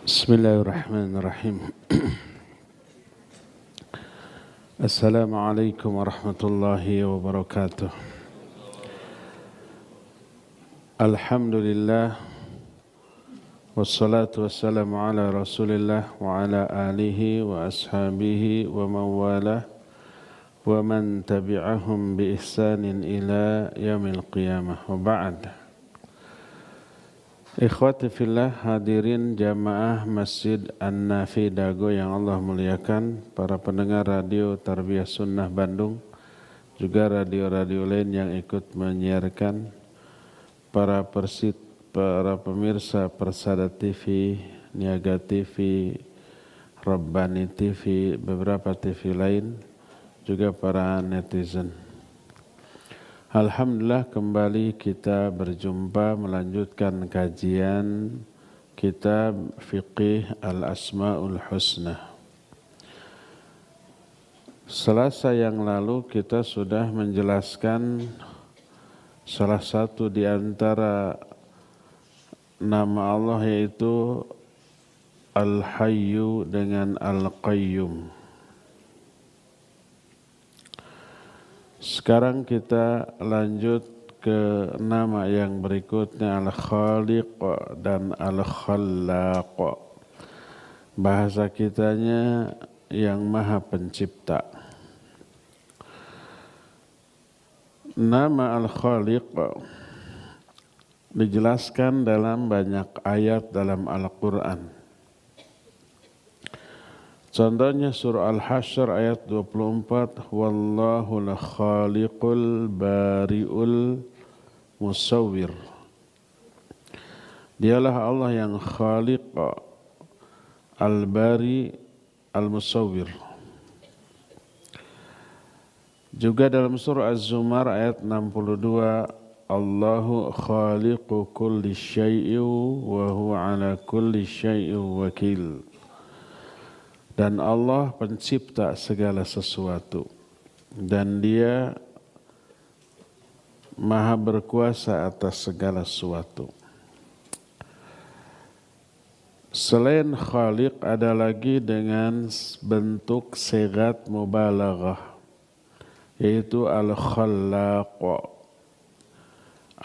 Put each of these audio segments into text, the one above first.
Bismillahirrahmanirrahim. Assalamualaikum warahmatullahi wabarakatuh. Alhamdulillah wassalatu wassalamu ala Rasulillah wa ala alihi wa ashabihi wa mawalah wa man tabi'ahum bi ihsanin ila yaumil qiyamah wa ba'd. Ikhwati fillah, hadirin jamaah Masjid An-Nafi Dago yang Allah muliakan, para pendengar radio Tarbiyah Sunnah Bandung, juga radio-radio lain yang ikut menyiarkan, para pemirsa Persada TV, Niaga TV, Rabbani TV, beberapa TV lain, juga para netizen. Alhamdulillah, kembali kita berjumpa melanjutkan kajian kitab Fiqih Al-Asma'ul Husna. Selasa yang lalu kita sudah menjelaskan salah satu di antara nama Allah, yaitu Al-Hayyu dengan Al-Qayyum. Sekarang kita lanjut ke nama yang berikutnya, Al-Khaliq dan Al-Khallaq. Bahasa kitanya yang Maha Pencipta. Nama Al-Khaliq dijelaskan dalam banyak ayat dalam Al-Quran. Contohnya surah Al-Hasyr ayat 24, Wallahu al-khaliqul bari'ul musawwir. Dialah Allah yang khaliq, al-bari, al-musawwir. Juga dalam surah Az-Zumar ayat 62, Allahu khaliqu kulli syai'in wa huwa ala kulli syai'in wakil. Dan Allah pencipta segala sesuatu, dan Dia Maha berkuasa atas segala sesuatu. Selain Khaliq, ada lagi dengan bentuk sigat mubalaghah, yaitu Al-Khallaq.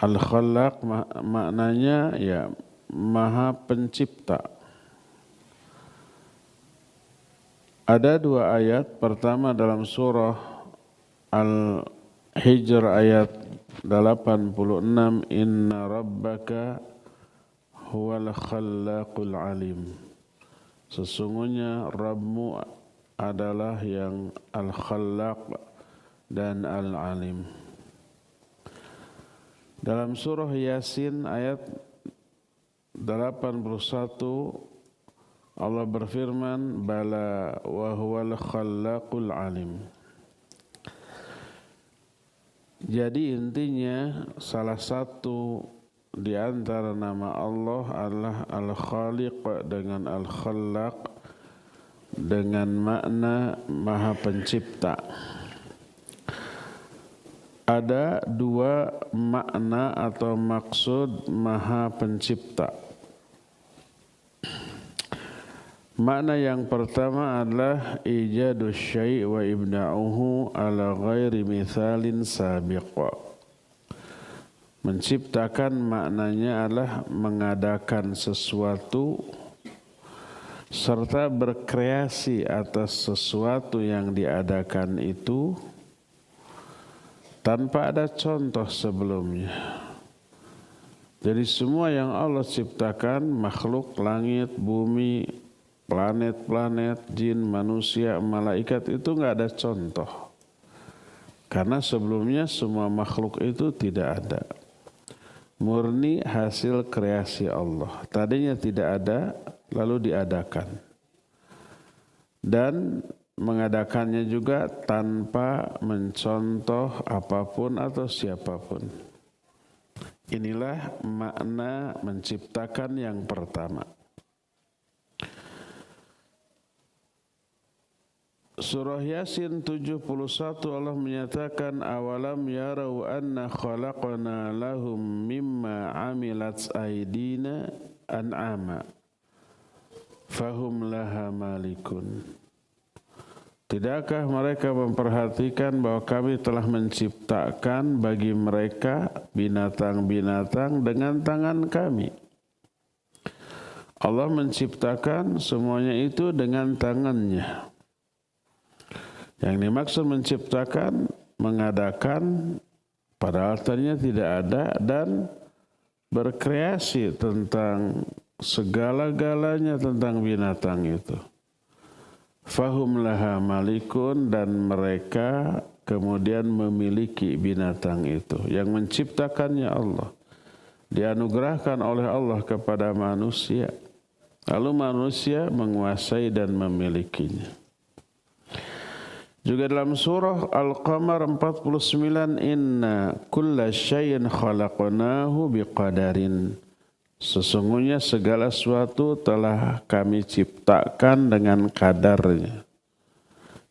Al-Khallaq maknanya ya Maha Pencipta. Ada dua ayat, pertama dalam surah Al-Hijr ayat 86, Inna rabbaka huwal khallaqul alim. Sesungguhnya Rabbmu adalah yang Al-Khallaq dan Al-Alim. Dalam surah Yasin ayat 81, Allah berfirman, Bala wa huwal khallaqul alim. Jadi intinya salah satu di antara nama Allah adalah Al-Khaliq dengan Al-Khallaq dengan makna Maha Pencipta. Ada dua makna atau maksud Maha Pencipta. Makna yang pertama adalah ijadus syai' wa ibda'uhu ala ghairi mithalin sabiq. Menciptakan maknanya adalah mengadakan sesuatu serta berkreasi atas sesuatu yang diadakan itu tanpa ada contoh sebelumnya. Jadi semua yang Allah ciptakan, makhluk langit, bumi, planet-planet, jin, manusia, malaikat, itu enggak ada contoh. Karena sebelumnya semua makhluk itu tidak ada. Murni hasil kreasi Allah. Tadinya tidak ada, lalu diadakan. Dan mengadakannya juga tanpa mencontoh apapun atau siapapun. Inilah makna menciptakan yang pertama. Surah Yasin 71 Allah menyatakan awalam yarau anna khalaqna lahum mimma amilat aydina an'ama. fahum laha malikun. Tidakkah mereka memperhatikan bahwa kami telah menciptakan bagi mereka binatang-binatang dengan tangan kami? Allah menciptakan semuanya itu dengan tangannya. Yang dimaksud menciptakan, mengadakan, padahal tadinya tidak ada, dan berkreasi tentang segala-galanya tentang binatang itu. Fahum laha malikun, dan mereka kemudian memiliki binatang itu. Yang menciptakannya Allah, dianugerahkan oleh Allah kepada manusia. Lalu manusia menguasai dan memilikinya. Juga dalam surah Al-Qamar 49, inna kulla syai'in khalaqnahu biqadarin. Sesungguhnya segala sesuatu telah kami ciptakan dengan kadarnya.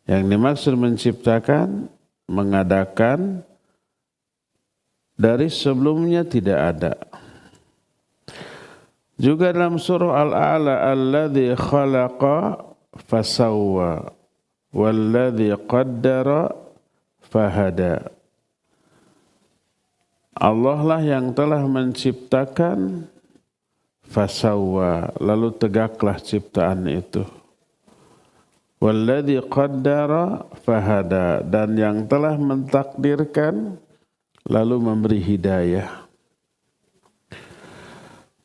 Yang dimaksud menciptakan, mengadakan, dari sebelumnya tidak ada. Juga dalam surah Al-A'la, alladzi khalaqa fasawwa walladzi qaddara fahada. Allah lah yang telah menciptakan, fasawwa, lalu tegaklah ciptaan itu. Walladzi qaddara fahada, dan yang telah mentakdirkan lalu memberi hidayah.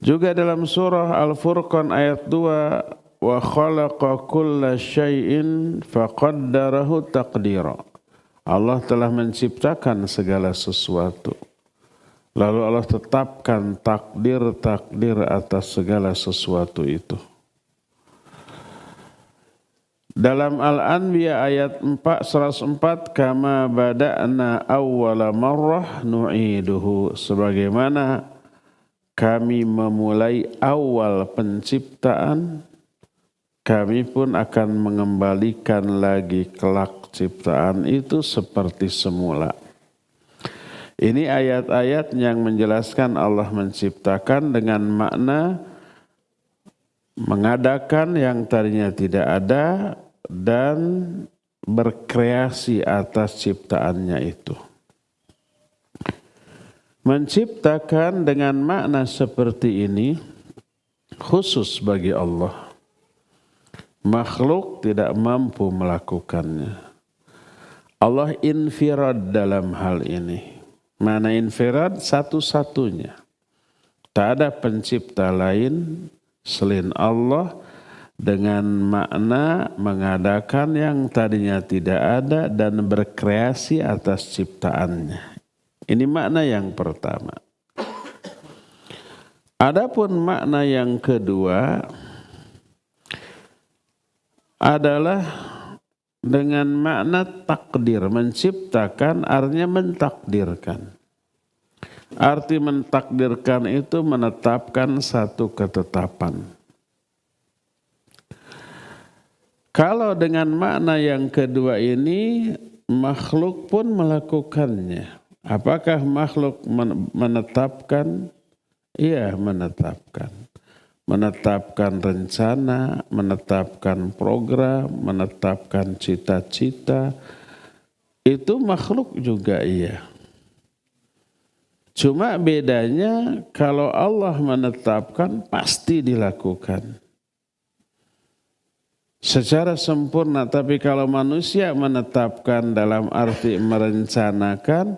Juga dalam surah Al-Furqan ayat 2, wa khalaqa kulla syai'in faqaddarahu taqdira. Allah telah menciptakan segala sesuatu, lalu Allah tetapkan takdir-takdir atas segala sesuatu itu. Dalam Al-Anbiya ayat 104, kama bada'na awwala marrah nu'iduhu, sebagaimana kami memulai awal penciptaan, kami pun akan mengembalikan lagi kelak ciptaan itu seperti semula. Ini ayat-ayat yang menjelaskan Allah menciptakan dengan makna mengadakan yang tadinya tidak ada dan berkreasi atas ciptaannya itu. Menciptakan dengan makna seperti ini khusus bagi Allah. Makhluk tidak mampu melakukannya. Allah infirad dalam hal ini. Mana infirad? Satu-satunya. Tak ada pencipta lain selain Allah dengan makna mengadakan yang tadinya tidak ada dan berkreasi atas ciptaannya. Ini makna yang pertama. Adapun makna yang kedua adalah dengan makna takdir. Menciptakan artinya mentakdirkan. Arti mentakdirkan itu menetapkan satu ketetapan. Kalau dengan makna yang kedua ini, makhluk pun melakukannya. Apakah makhluk menetapkan? Iya, menetapkan. Menetapkan rencana, menetapkan program, menetapkan cita-cita. Itu makhluk juga iya. Cuma bedanya kalau Allah menetapkan pasti dilakukan secara sempurna. Tapi kalau manusia menetapkan dalam arti merencanakan,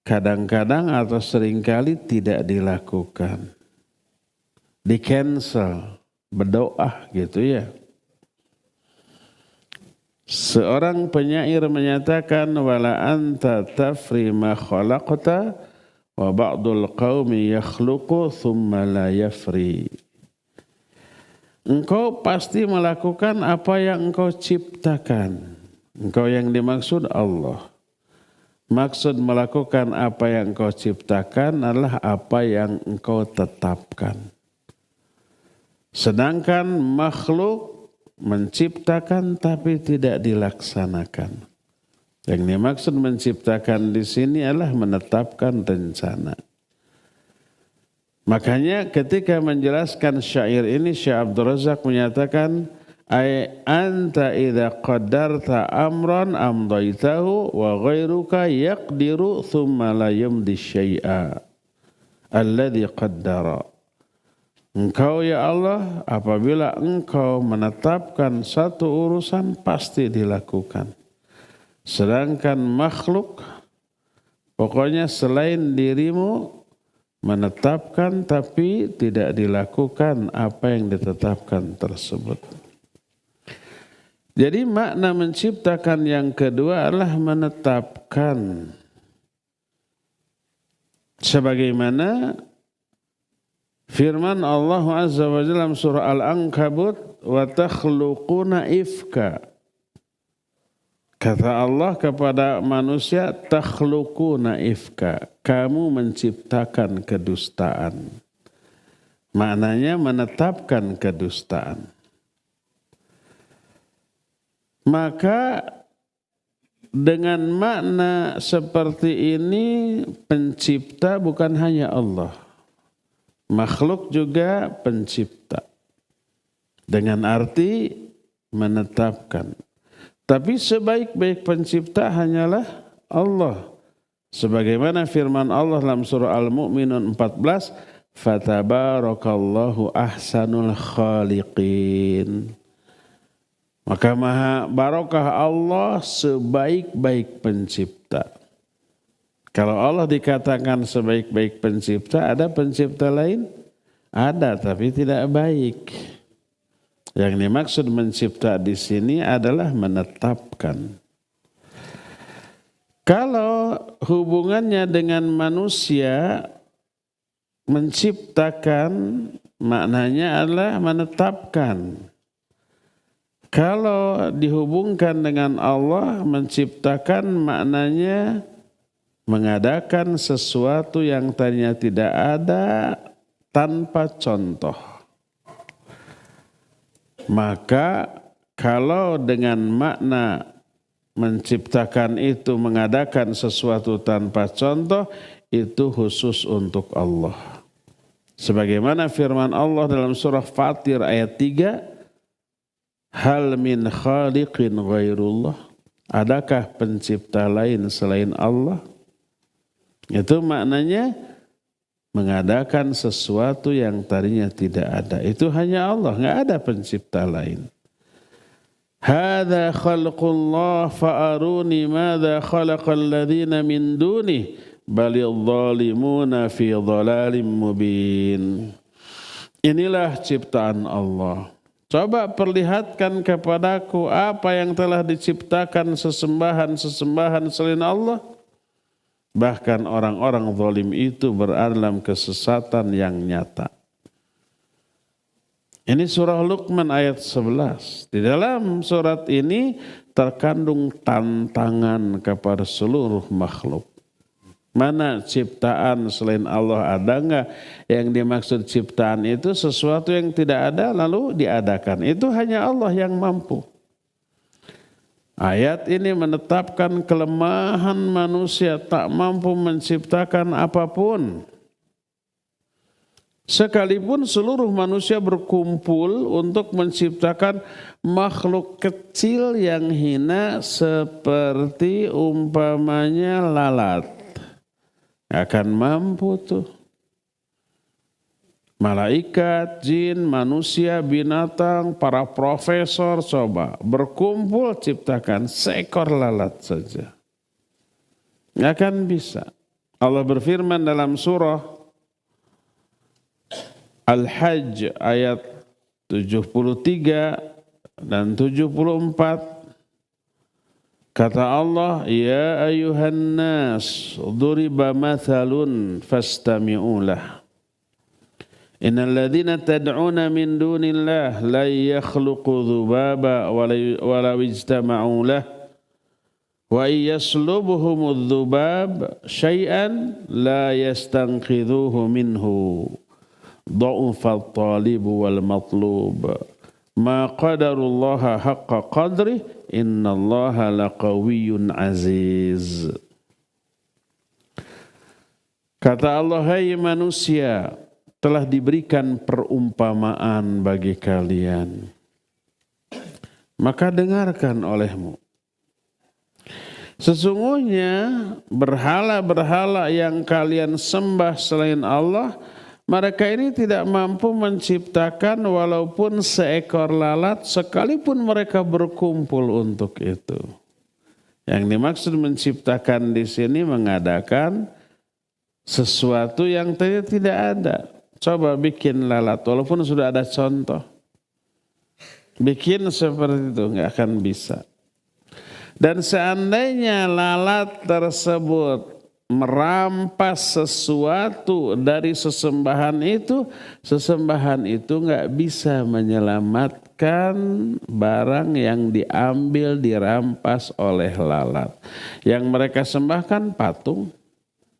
kadang-kadang atau seringkali tidak dilakukan. Di cancel, berdoa gitu ya. Seorang penyair menyatakan, wala anta tafri ma khalaqta wa ba'dul qaumi yakhluqu thumma la yafri. Engkau pasti melakukan apa yang engkau ciptakan. Engkau yang dimaksud Allah. Maksud melakukan apa yang engkau ciptakan adalah apa yang engkau tetapkan. Sedangkan makhluk menciptakan tapi tidak dilaksanakan. Yang dimaksud menciptakan di sini adalah menetapkan rencana. Makanya ketika menjelaskan syair ini Syekh Abdul Razak menyatakan ay anta idza qaddarta amran amdaitahu wa ghairuka yaqdiru thumma la yamdi syai'a alladhi qaddara. Engkau ya Allah apabila engkau menetapkan satu urusan pasti dilakukan. Sedangkan makhluk pokoknya selain dirimu menetapkan tapi tidak dilakukan apa yang ditetapkan tersebut. Jadi makna menciptakan yang kedua adalah menetapkan. Sebagaimana firman Allah Azza wa Jalla dalam surah Al-Ankabut, wa takhluquna ifka. Kata Allah kepada manusia, takhluquna ifka, kamu menciptakan kedustaan. Maknanya menetapkan kedustaan. Maka dengan makna seperti ini pencipta bukan hanya Allah. Makhluk juga pencipta. Dengan arti menetapkan. Tapi sebaik-baik pencipta hanyalah Allah. Sebagaimana firman Allah dalam surah Al-Mu'minun 14, fatabarakallahu ahsanul khaliqin. Maka maha barokah Allah sebaik-baik pencipta. Kalau Allah dikatakan sebaik-baik pencipta, ada pencipta lain? Ada, tapi tidak baik. Yang dimaksud mencipta di sini adalah menetapkan. Kalau hubungannya dengan manusia, menciptakan maknanya adalah menetapkan. Kalau dihubungkan dengan Allah, menciptakan maknanya mengadakan sesuatu yang tadinya tidak ada tanpa contoh. Maka kalau dengan makna menciptakan itu mengadakan sesuatu tanpa contoh, itu khusus untuk Allah. Sebagaimana firman Allah dalam surah Fatir ayat 3, hal min khaliqin ghairullah, adakah pencipta lain selain Allah? Itu maknanya mengadakan sesuatu yang tadinya tidak ada. Itu hanya Allah, enggak ada pencipta lain. Hadza khalqullah fa'aruni madza khalaqal ladzina min dunih balil zalimuna fi dhalalim mubin. Inilah ciptaan Allah. Coba perlihatkan kepadaku apa yang telah diciptakan sesembahan-sesembahan selain Allah. Bahkan orang-orang zalim itu berada dalam kesesatan yang nyata. Ini surah Luqman ayat 11. Di dalam surat ini terkandung tantangan kepada seluruh makhluk. Mana ciptaan selain Allah ada enggak? Yang dimaksud ciptaan itu sesuatu yang tidak ada lalu diadakan. Itu hanya Allah yang mampu. Ayat ini menetapkan kelemahan manusia tak mampu menciptakan apapun. Sekalipun seluruh manusia berkumpul untuk menciptakan makhluk kecil yang hina seperti umpamanya lalat. Akan mampu tuh. Malaikat, jin, manusia, binatang, para profesor coba berkumpul ciptakan seekor lalat saja. Nggak akan bisa. Allah berfirman dalam surah Al-Hajj ayat 73 dan 74. Kata Allah, ya ayuhan nas, duriba mathalun fastami'u lah. Innal ladzina tad'una min dunillah la yakhluqu dzubaba wa la ijtama'u lah wa iyaslubhumudz dzubab syai'an la yastanqidhuhu minhu dha'ufat talibu wal matlub ma qadarullaha haqqa qadrih innallaha laqawiyyun aziz. Kata Allah, hai manusia, telah diberikan perumpamaan bagi kalian. Maka dengarkan olehmu. Sesungguhnya berhala-berhala yang kalian sembah selain Allah, mereka ini tidak mampu menciptakan walaupun seekor lalat sekalipun mereka berkumpul untuk itu. Yang dimaksud menciptakan di sini mengadakan sesuatu yang tidak ada. Coba bikin lalat walaupun sudah ada contoh. Bikin seperti itu nggak akan bisa. Dan seandainya lalat tersebut merampas sesuatu dari sesembahan itu nggak bisa menyelamatkan barang yang diambil, dirampas oleh lalat. Yang mereka sembahkan patung,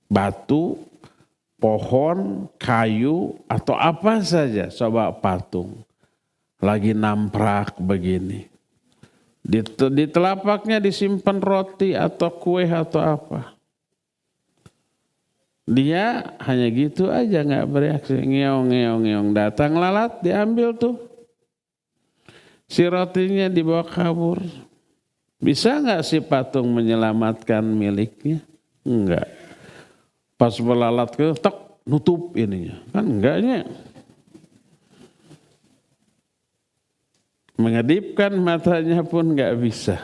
batu, pohon, kayu, atau apa saja. Coba patung, lagi namprak begini. Di telapaknya disimpan roti atau kue atau apa. Dia hanya gitu aja nggak bereaksi. Ngeong. Datang lalat diambil tuh. Si rotinya dibawa kabur. Bisa nggak si patung menyelamatkan miliknya? Enggak. Pas belalat ke tek nutup ininya. Kan enggaknya. Mengedipkan matanya pun enggak bisa.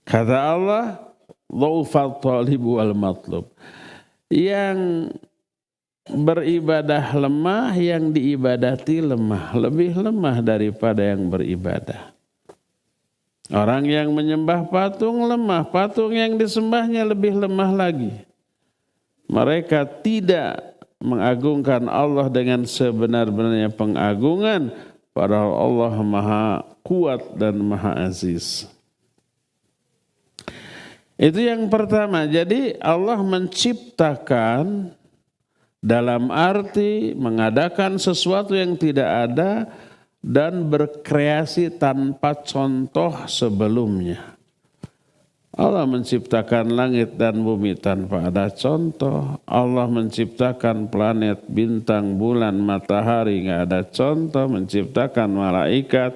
Kata Allah, dha'ufat thalibu wal matlub. Yang beribadah lemah, yang diibadati lemah. Lebih lemah daripada yang beribadah. Orang yang menyembah patung lemah, patung yang disembahnya lebih lemah lagi. Mereka tidak mengagungkan Allah dengan sebenar-benarnya pengagungan. Padahal Allah Maha Kuat dan Maha Aziz. Itu yang pertama. Jadi Allah menciptakan dalam arti mengadakan sesuatu yang tidak ada dan berkreasi tanpa contoh sebelumnya. Allah menciptakan langit dan bumi tanpa ada contoh. Allah menciptakan planet, bintang, bulan, matahari nggak ada contoh. Menciptakan malaikat,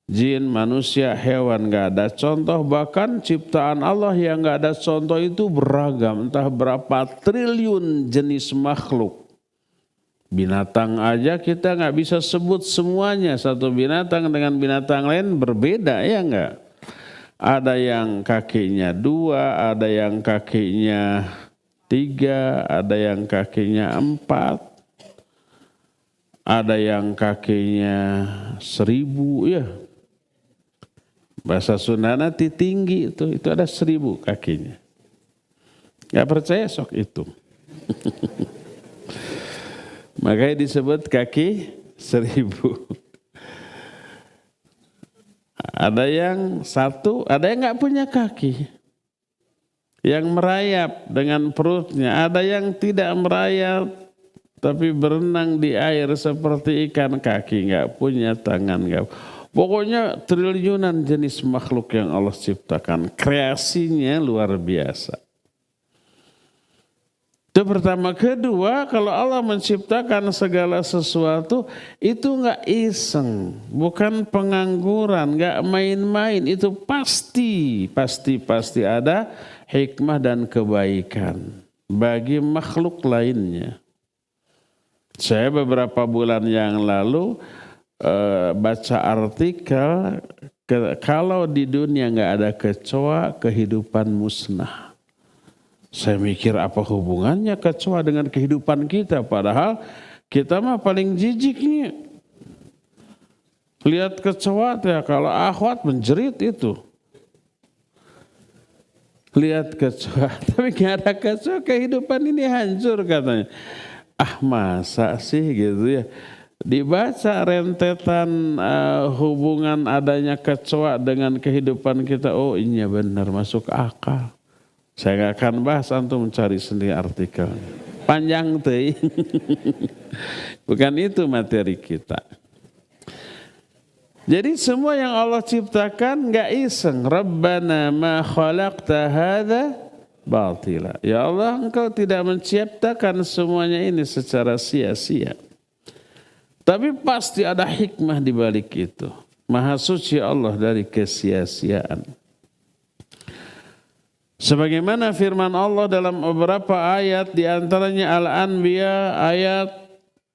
jin, manusia, hewan nggak ada contoh. Bahkan ciptaan Allah yang nggak ada contoh itu beragam. Entah berapa triliun jenis makhluk. Binatang aja kita nggak bisa sebut semuanya. Satu binatang dengan binatang lain berbeda, ya nggak? Ada yang kakinya 2, ada yang kakinya 3, ada yang kakinya 4, ada yang kakinya 1000 ya. Bahasa Sundana tinggi itu ada 1000 kakinya. Gak percaya sok itu. Makanya disebut kaki 1000. Ada yang 1, ada yang nggak punya kaki, yang merayap dengan perutnya. Ada yang tidak merayap, tapi berenang di air seperti ikan, kaki nggak punya, tangan nggak. Pokoknya triliunan jenis makhluk yang Allah ciptakan, kreasinya luar biasa. Itu pertama. Kedua, kalau Allah menciptakan segala sesuatu itu nggak iseng, bukan pengangguran, nggak main-main. Itu pasti ada hikmah dan kebaikan bagi makhluk lainnya. Saya beberapa bulan yang lalu baca artikel kalau di dunia nggak ada kecoa, kehidupan musnah. Saya mikir apa hubungannya kecoa dengan kehidupan kita, padahal kita mah paling jijik nih. Lihat kecoa ya, kalau akhwat menjerit itu. Lihat kecoa, tapi nggak ada kecoa, kehidupan ini hancur katanya. Ah masa sih gitu ya. Dibaca rentetan hubungan adanya kecoa dengan kehidupan kita. Oh iya benar, masuk akal. Saya nggak akan bahas, antum mencari sendiri artikel. Panjang tuh. Bukan itu materi kita. Jadi semua yang Allah ciptakan nggak iseng. Rabbana ma khalaqta hadza batila. Ya Allah, Engkau tidak menciptakan semuanya ini secara sia-sia. Tapi pasti ada hikmah di balik itu. Maha suci Allah dari kesia-siaan. Sebagaimana firman Allah dalam beberapa ayat, di antaranya Al-Anbiya ayat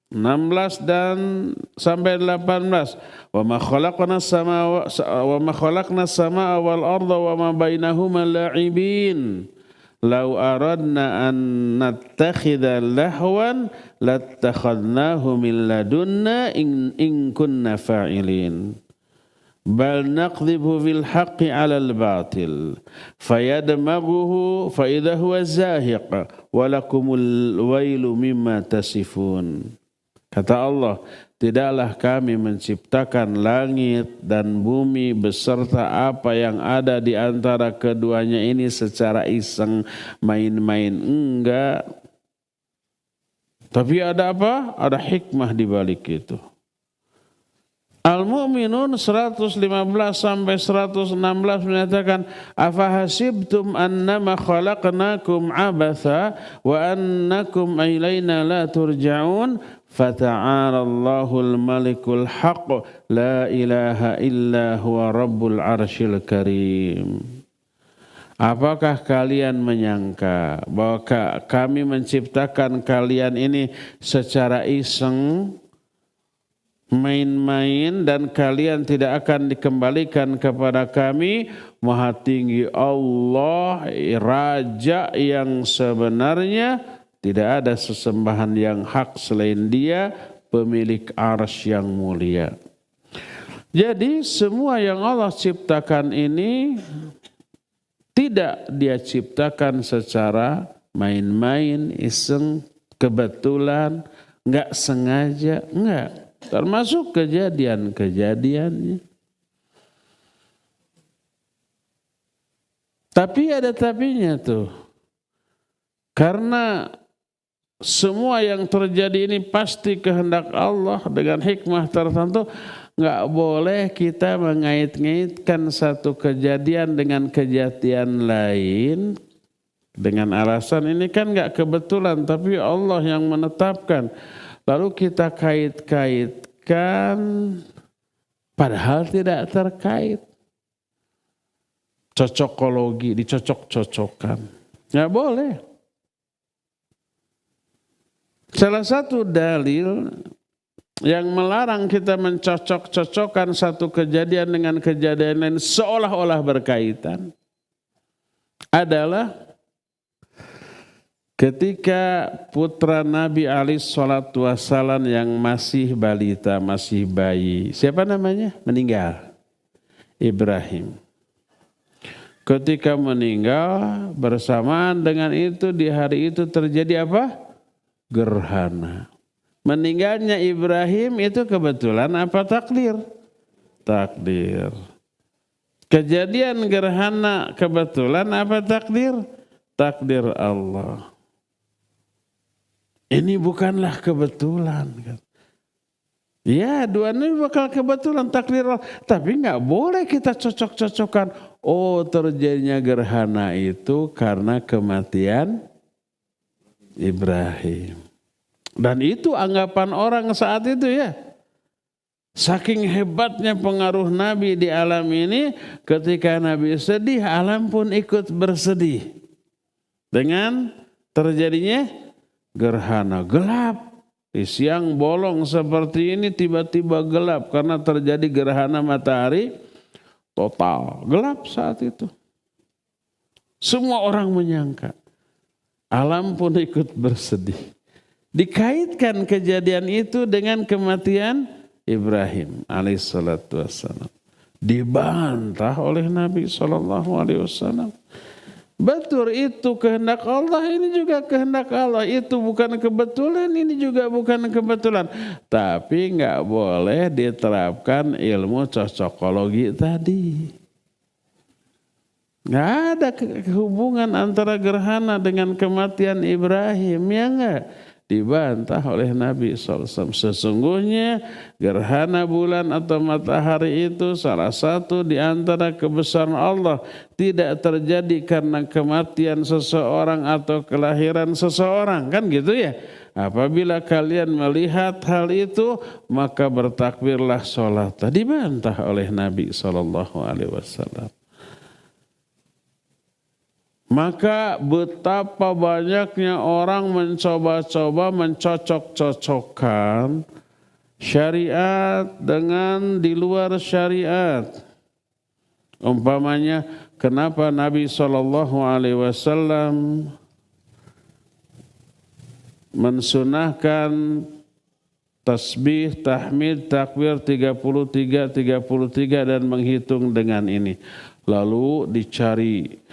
16 dan sampai 18. Wa ma khalaqna as-samaa wal arda wa ma bainahuma la'ibin. Lau aradna an nattakhidha lahwan lattakhadnahu min ladunna in kunna fa'ilin. Bal naqdhibu bil haqqi 'alal batil fayadmaghuhu fa idza huwa zahiq wa lakumul wailu mimma tasifun. Kata Allah, tidaklah kami menciptakan langit dan bumi beserta apa yang ada di antara keduanya ini secara iseng, main-main, enggak. Tapi ada apa? Ada hikmah di balik itu. Al-Mu'minun 115 sampai 116 menyatakan, afahasibtum annama khalaqnakum abatha wa annakum ilaina la turja'un fata'alallahul malikul haqq la ilaha illa huwa rabbul arsyil karim. Apakah kalian menyangka bahwa kami menciptakan kalian ini secara iseng, main-main, dan kalian tidak akan dikembalikan kepada kami? Maha tinggi Allah, Raja yang sebenarnya, tidak ada sesembahan yang hak selain Dia, pemilik arsy yang mulia. Jadi semua yang Allah ciptakan ini tidak Dia ciptakan secara main-main, iseng, kebetulan, enggak sengaja, enggak. Termasuk kejadian-kejadiannya. Tapi ada tapinya tuh. Karena semua yang terjadi ini pasti kehendak Allah dengan hikmah tertentu. Nggak boleh kita mengait-ngaitkan satu kejadian dengan kejadian lain. Dengan alasan ini kan nggak kebetulan, tapi Allah yang menetapkan. Lalu kita kait-kaitkan padahal tidak terkait. Cocokologi, dicocok-cocokkan. Nggak boleh. Salah satu dalil yang melarang kita mencocok-cocokkan satu kejadian dengan kejadian lain seolah-olah berkaitan adalah ketika putra Nabi alaihi salatu wassalam yang masih balita, masih bayi, siapa namanya? Meninggal. Ibrahim. Ketika meninggal, bersamaan dengan itu di hari itu terjadi apa? Gerhana. Meninggalnya Ibrahim itu kebetulan apa takdir? Takdir. Kejadian gerhana kebetulan apa takdir? Takdir Allah. Ini bukanlah kebetulan. Ya, dua ini bakal kebetulan takdir Allah. Tapi nggak boleh kita cocok-cocokkan. Oh, terjadinya gerhana itu karena kematian Ibrahim. Dan itu anggapan orang saat itu ya. Saking hebatnya pengaruh Nabi di alam ini, ketika Nabi sedih, alam pun ikut bersedih. Dengan terjadinya gerhana, gelap. Di siang bolong seperti ini tiba-tiba gelap karena terjadi gerhana matahari total. Gelap saat itu. Semua orang menyangka. Alam pun ikut bersedih. Dikaitkan kejadian itu dengan kematian Ibrahim alaihissalatu wassalam. Dibantah oleh Nabi SAW. Betul, itu kehendak Allah, ini juga kehendak Allah. Itu bukan kebetulan, ini juga bukan kebetulan. Tapi nggak boleh diterapkan ilmu cocokologi tadi. Nggak ada hubungan antara gerhana dengan kematian Ibrahim, ya nggak? dibantah oleh Nabi SAW. Sesungguhnya gerhana bulan atau matahari itu salah satu di antara kebesaran Allah. Tidak terjadi karena kematian seseorang atau kelahiran seseorang. Kan gitu ya. Apabila kalian melihat hal itu, maka bertakbirlah sholat. Dibantah oleh Nabi SAW. Maka betapa banyaknya orang mencoba-coba mencocok-cocokkan syariat dengan di luar syariat. Umpamanya, kenapa Nabi SAW mensunahkan tasbih, tahmid, takbir 33 dan menghitung dengan ini. Lalu dicari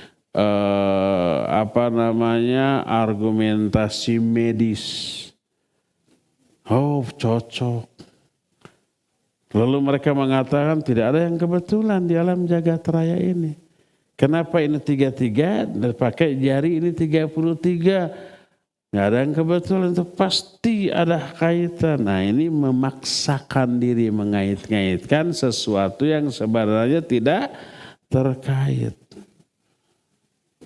argumentasi medis. Oh, cocok. Lalu mereka mengatakan tidak ada yang kebetulan di alam jagat raya ini. Kenapa ini 33 dan pakai jari ini 33? Nggak ada yang kebetulan, itu pasti ada kaitan. Nah, ini memaksakan diri mengait-ngaitkan sesuatu yang sebenarnya tidak terkait.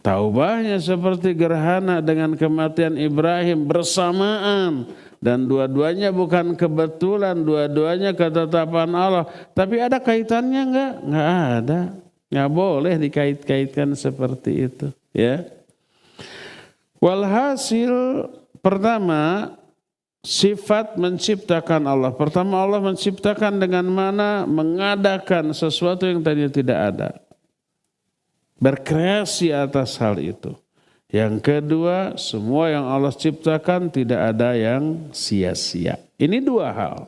Taubahnya seperti gerhana dengan kematian Ibrahim bersamaan. Dan dua-duanya bukan kebetulan, dua-duanya ketetapan Allah. Tapi ada kaitannya enggak? Enggak ada. Enggak boleh dikait-kaitkan seperti itu. Ya. Walhasil pertama, sifat menciptakan Allah. Pertama, Allah menciptakan dengan mana? Mengadakan sesuatu yang tadinya tidak ada. Berkreasi atas hal itu. Yang kedua, semua yang Allah ciptakan tidak ada yang sia-sia. Ini dua hal.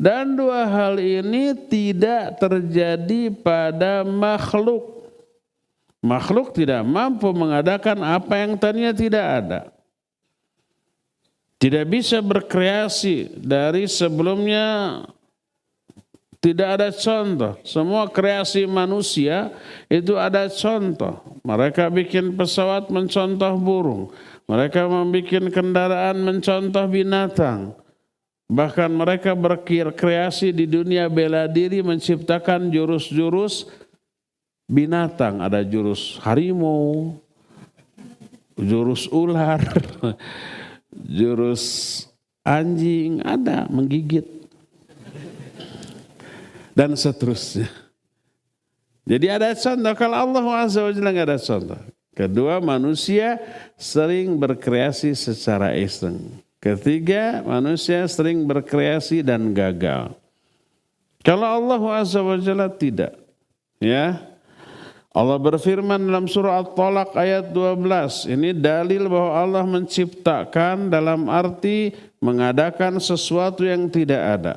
Dan dua hal ini tidak terjadi pada makhluk. Makhluk tidak mampu mengadakan apa yang tadinya tidak ada. Tidak bisa berkreasi dari sebelumnya. Tidak ada contoh. Semua kreasi manusia itu ada contoh. Mereka bikin pesawat mencontoh burung. Mereka membuat kendaraan mencontoh binatang. Bahkan mereka berkreasi di dunia bela diri menciptakan jurus-jurus binatang. Ada jurus harimau, jurus ular, jurus anjing, ada menggigit. Dan seterusnya. Jadi ada contoh. Kalau Allah Azza wa Jalla nggak ada contoh. Kedua, manusia sering berkreasi secara iseng. Ketiga, manusia sering berkreasi dan gagal. Kalau Allah Azza wa Jalla tidak. Ya. Allah berfirman dalam surah At-Talaq ayat 12. Ini dalil bahwa Allah menciptakan dalam arti mengadakan sesuatu yang tidak ada.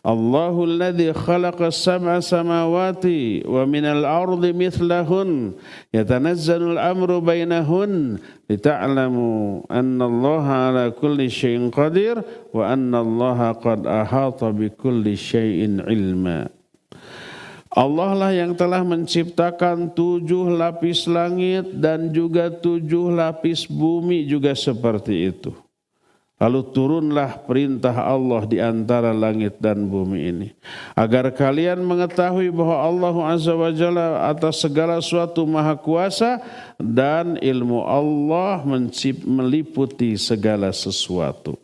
Allahul ladzi khalaqa sab'a samawati wa minal ardi mithlahun yatanazzalul amru bainahun lita'lamu annallaha ala kulli syai'in qadir wa annallaha qad ahata bikulli syai'in ilma. Allah lah yang telah menciptakan 7 lapis langit dan juga 7 lapis bumi juga seperti itu. Lalu turunlah perintah Allah di antara langit dan bumi ini. Agar kalian mengetahui bahwa Allah Azza wa Jalla atas segala sesuatu maha kuasa dan ilmu Allah meliputi segala sesuatu.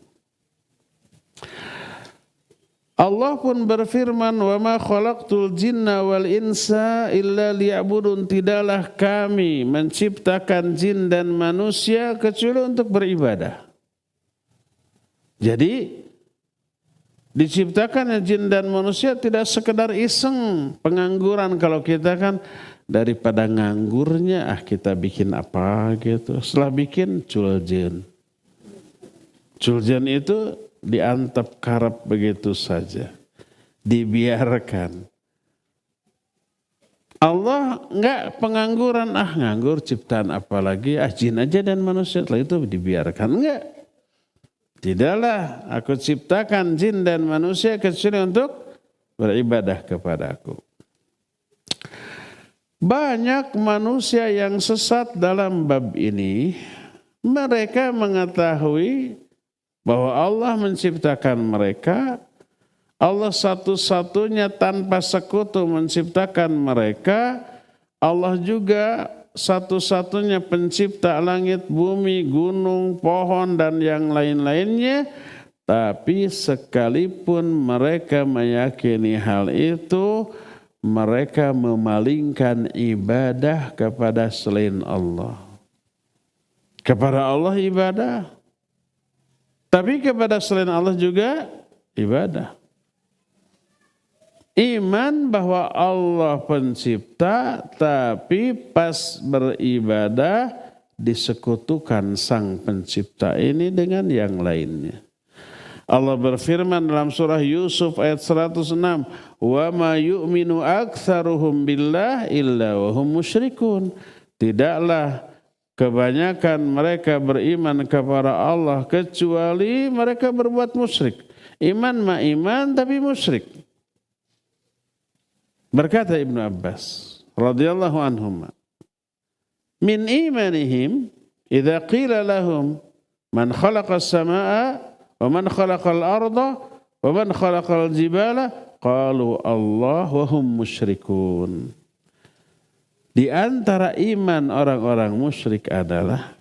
Allah pun berfirman, "Wa ma khalaqtul jinna wal insa illa liya'budun." Tidaklah kami menciptakan jin dan manusia kecuali untuk beribadah. Jadi diciptakannya jin dan manusia tidak sekedar iseng, pengangguran. Kalau kita kan daripada nganggurnya kita bikin apa gitu. Setelah bikin culjen. Culjen itu diantap karep begitu saja. Dibiarkan. Allah enggak pengangguran, nganggur ciptaan apalagi, jin aja dan manusia. Setelah itu dibiarkan, enggak. Tidaklah aku ciptakan jin dan manusia kecuali untuk beribadah kepadaku. Banyak manusia yang sesat dalam bab ini. Mereka mengetahui bahwa Allah menciptakan mereka, Allah satu-satunya tanpa sekutu menciptakan mereka, Allah juga satu-satunya pencipta langit, bumi, gunung, pohon dan yang lain-lainnya. Tapi sekalipun mereka meyakini hal itu, mereka memalingkan ibadah kepada selain Allah. Kepada Allah ibadah, tapi kepada selain Allah juga ibadah. Iman bahwa Allah pencipta, tapi pas beribadah disekutukan sang pencipta ini dengan yang lainnya. Allah berfirman dalam surah Yusuf ayat 106, "Wa ma yu'minu aktsaruhum billah illa wa hum musyrikun." Tidaklah kebanyakan mereka beriman kepada Allah kecuali mereka berbuat musyrik. Iman mah iman tapi musyrik. Berkata Ibnu Abbas radhiyallahu anhuma, "Min imanihim idza qila lahum man khalaqas samaa'a wa man khalaqal arda wa man khalaqal jibala qalu Allah wa hum musyrikun." Di antara iman orang-orang musyrik adalah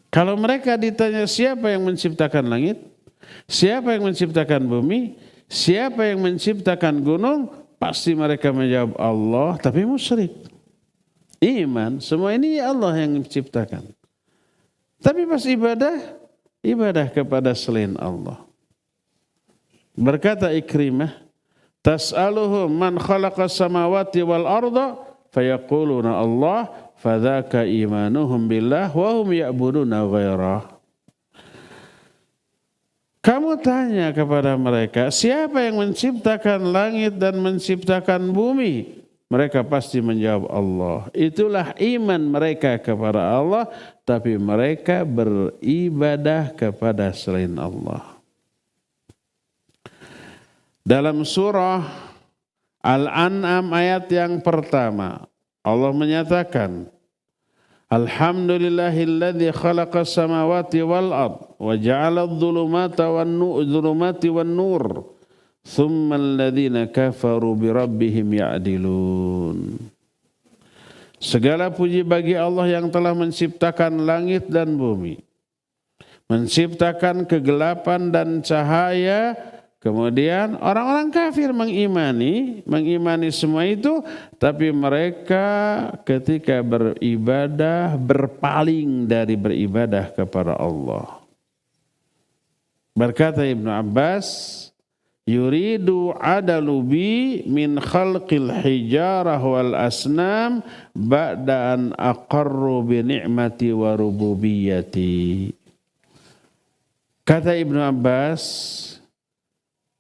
kalau mereka ditanya siapa yang menciptakan langit, siapa yang menciptakan bumi, siapa yang menciptakan gunung, pasti mereka menjawab Allah, tapi musyrik. Iman, semua ini Allah yang menciptakan. Tapi pas ibadah kepada selain Allah. Berkata Ikrimah, "Tas'aluhum man khalaqas samawati wal arda fayaquluna Allah, fadzaka imanuhum billah wa hum ya'buduna ghairah." Kamu tanya kepada mereka, siapa yang menciptakan langit dan menciptakan bumi? Mereka pasti menjawab Allah. Itulah iman mereka kepada Allah, tapi mereka beribadah kepada selain Allah. Dalam surah Al-An'am ayat yang pertama, Allah menyatakan, "Alhamdulillahilladzi khalaqas samawati wal ard wa ja'ala adh-dhulumati wan-nur thumma alladhina kafaru bi rabbihim ya'dilun." Segala puji bagi Allah yang telah menciptakan langit dan bumi, menciptakan kegelapan dan cahaya. Kemudian orang-orang kafir mengimani semua itu, tapi mereka ketika beribadah berpaling dari beribadah kepada Allah. Berkata Ibnu Abbas, "Yuridu adalubi min khalqil hijarah wal asnam ba'da an aqarru bi ni'mati wa rububiyyati." Kata Ibnu Abbas,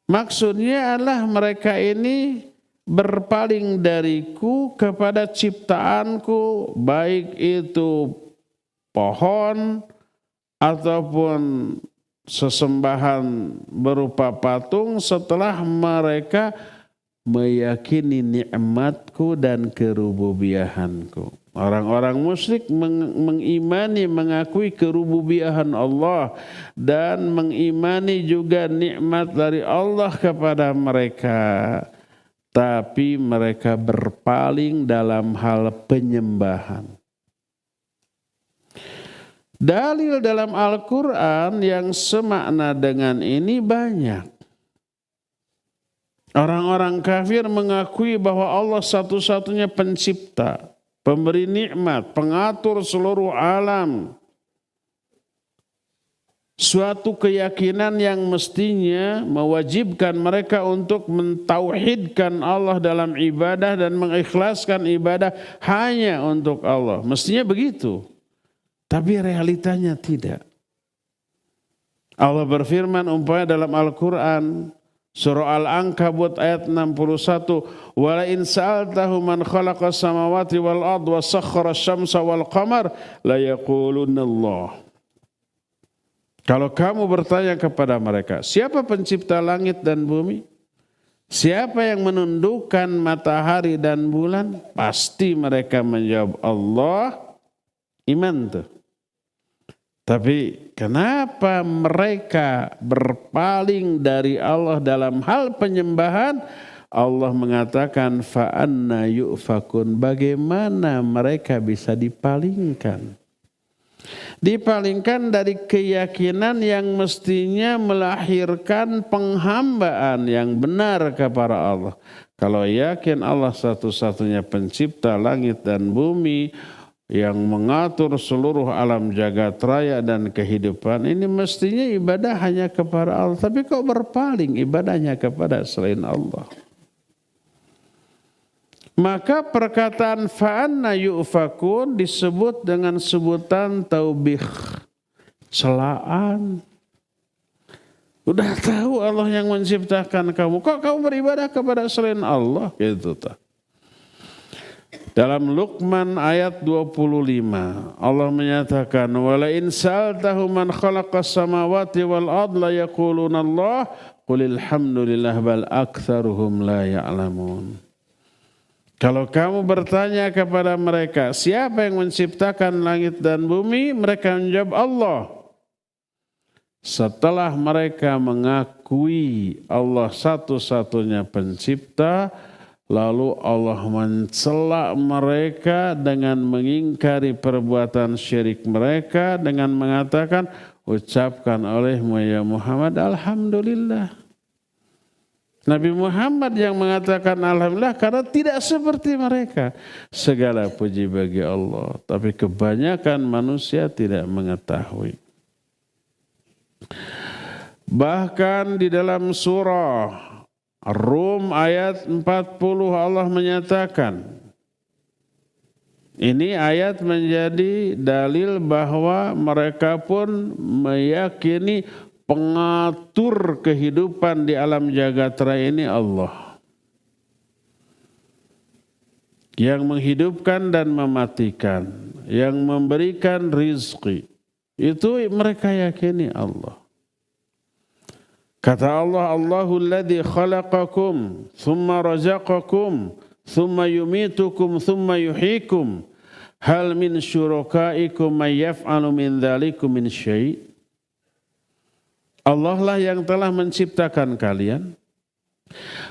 maksudnya adalah mereka ini berpaling dariku kepada ciptaanku, baik itu pohon ataupun sesembahan berupa patung, setelah mereka meyakini nikmatku dan kerububiahanku. Orang-orang musyrik mengimani, mengakui kerububiahan Allah dan mengimani juga nikmat dari Allah kepada mereka. Tapi mereka berpaling dalam hal penyembahan. Dalil dalam Al-Quran yang semakna dengan ini banyak. Orang-orang kafir mengakui bahwa Allah satu-satunya pencipta, pemberi nikmat, pengatur seluruh alam. Suatu keyakinan yang mestinya mewajibkan mereka untuk mentauhidkan Allah dalam ibadah dan mengikhlaskan ibadah hanya untuk Allah. Mestinya begitu. Tapi realitanya tidak. Allah berfirman umpamanya dalam Al-Quran, surah Al-Ankabut ayat 61, "Wala in sa'altahu man khalaqas samawati wal ard wa sakhkhara asy-syamsa wal qamar la yaqulunna Allah." Kalau kamu bertanya kepada mereka, siapa pencipta langit dan bumi? Siapa yang menundukkan matahari dan bulan? Pasti mereka menjawab Allah. Iman tuh. Tapi kenapa mereka berpaling dari Allah dalam hal penyembahan? Allah mengatakan fa'anna yu'fakun, bagaimana mereka bisa dipalingkan? Dipalingkan dari keyakinan yang mestinya melahirkan penghambaan yang benar kepada Allah. Kalau yakin Allah satu-satunya pencipta langit dan bumi, yang mengatur seluruh alam jagat raya dan kehidupan, ini mestinya ibadah hanya kepada Allah. Tapi kok berpaling ibadahnya kepada selain Allah? Maka perkataan fa'anna yu'fakun disebut dengan sebutan taubih, celaan. Udah tahu Allah yang menciptakan kamu, kok kamu beribadah kepada selain Allah? Gitu tak. Dalam Luqman ayat 25 Allah menyatakan wala in sa'altahu man khalaqas samawati wal ard la yaquluna Allah qulil hamdulillah bal aktsaruhum la ya'lamun. Kalau kamu bertanya kepada mereka, siapa yang menciptakan langit dan bumi? Mereka menjawab Allah. Setelah mereka mengakui Allah satu-satunya pencipta, lalu Allah mencela mereka dengan mengingkari perbuatan syirik mereka dengan mengatakan, ucapkan olehmu ya Muhammad, Alhamdulillah. Nabi Muhammad yang mengatakan Alhamdulillah karena tidak seperti mereka. Segala puji bagi Allah. Tapi kebanyakan manusia tidak mengetahui. Bahkan di dalam surah Rum ayat 40 Allah menyatakan. Ini ayat menjadi dalil bahwa mereka pun meyakini pengatur kehidupan di alam jagat raya ini Allah. Yang menghidupkan dan mematikan. Yang memberikan rizki. Itu mereka yakini Allah. Kata Allah, Allahul ladzi khalaqakum, thumma razaqakum, thumma yumitukum, thumma yuhyikum. Hal min syurakaikum may yaf'alu min dzalikum min syai'. Allah lah yang telah menciptakan kalian,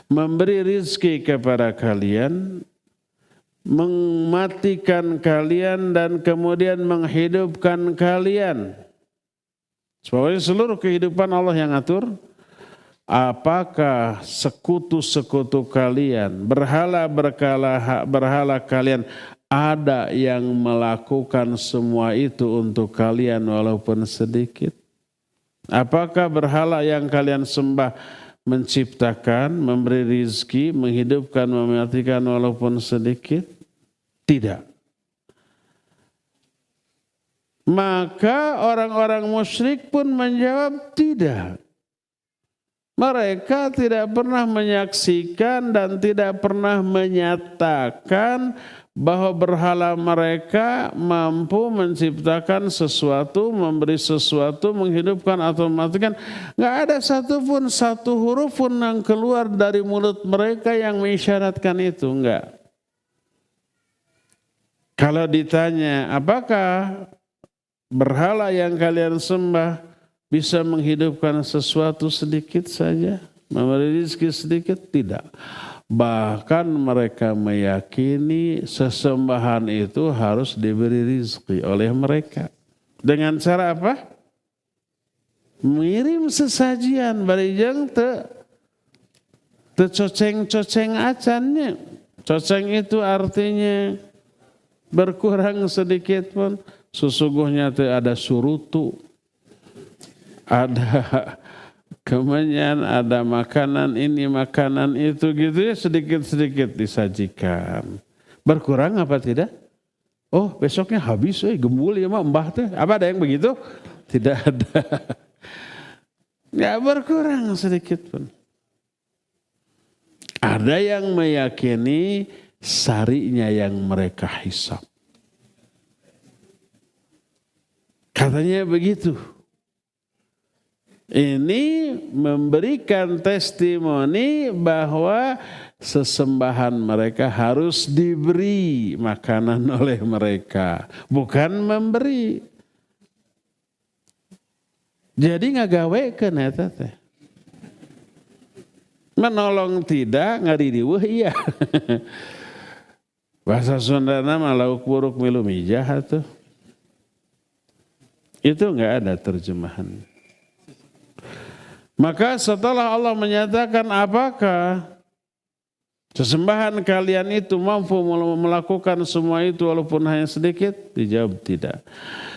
memberi rizki kepada kalian, mematikan kalian dan kemudian menghidupkan kalian. Sebenarnya seluruh kehidupan Allah yang atur. Apakah sekutu-sekutu kalian, berhala kalian ada yang melakukan semua itu untuk kalian walaupun sedikit? Apakah berhala yang kalian sembah menciptakan, memberi rizki, menghidupkan, mematikan walaupun sedikit? Tidak. Maka orang-orang musyrik pun menjawab tidak. Mereka tidak pernah menyaksikan dan tidak pernah menyatakan bahwa berhala mereka mampu menciptakan sesuatu, memberi sesuatu, menghidupkan atau mematikan. Nggak ada satupun satu huruf pun yang keluar dari mulut mereka yang mengisyaratkan itu. Enggak. Kalau ditanya, apakah berhala yang kalian sembah bisa menghidupkan sesuatu sedikit saja, memberi rezeki sedikit? Tidak. Bahkan mereka meyakini sesembahan itu harus diberi rezeki oleh mereka. Dengan cara apa? Mengirim sesajian barijeng te coceng-coceng acannya. Coceng itu artinya berkurang sedikit pun. Sesungguhnya ada surutu, ada kemenyan, ada makanan ini, makanan itu gitu ya, sedikit-sedikit disajikan. Berkurang apa tidak? Oh besoknya habis, gembul ya mbah teh. Apa ada yang begitu? Tidak ada. Nggak berkurang sedikit pun. Ada yang meyakini sarinya yang mereka hisap. Katanya begitu. Ini memberikan testimoni bahwa sesembahan mereka harus diberi makanan oleh mereka, bukan memberi. Jadi ngagawekeun eta teh. Menolong tidak, ngadidiweuh iya. Bahasa Sundana mah lauk buruk milu mijah atuh. Itu enggak ada terjemahan. Maka setelah Allah menyatakan apakah sesembahan kalian itu mampu melakukan semua itu walaupun hanya sedikit? Dijawab tidak.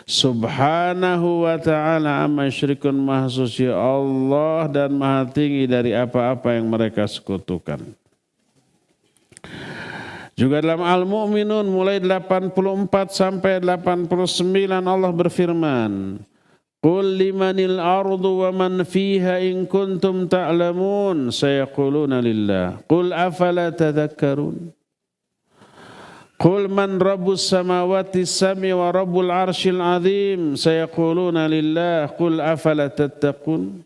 Subhanahu wa ta'ala amma yusyrikun, maha suci Allah dan maha tinggi dari apa-apa yang mereka sekutukan. Juga dalam Al-Mu'minun mulai 84 sampai 89 Allah berfirman, Qul limanil ardu wa man fiha in kuntum ta'lamun sayaquluna lillah. Qul afala tadhakkarun. Qul man rabbus samawati sab'i wa rabbul arshil azim sayaquluna lillah. Qul afala tattaqun.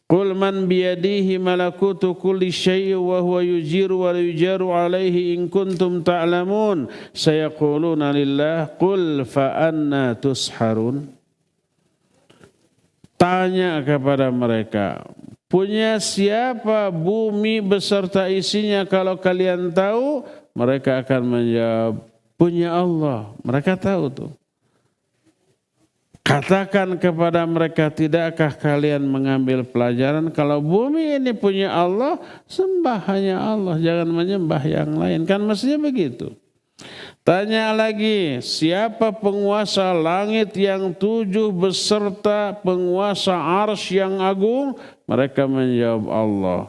Qul man biyadihi malakutu kulli syai'in wa huwa yujiru wa yujaru alaihi in kuntum ta'lamun sayaquluna lillah. Qul fa anna tusharun. Tanya kepada mereka, punya siapa bumi beserta isinya kalau kalian tahu? Mereka akan menjawab, punya Allah. Mereka tahu tuh. Katakan kepada mereka, tidakkah kalian mengambil pelajaran kalau bumi ini punya Allah, sembah hanya Allah, jangan menyembah yang lain. Kan mestinya begitu. Tanya lagi, siapa penguasa langit yang 7 beserta penguasa arsy yang agung? Mereka menjawab Allah.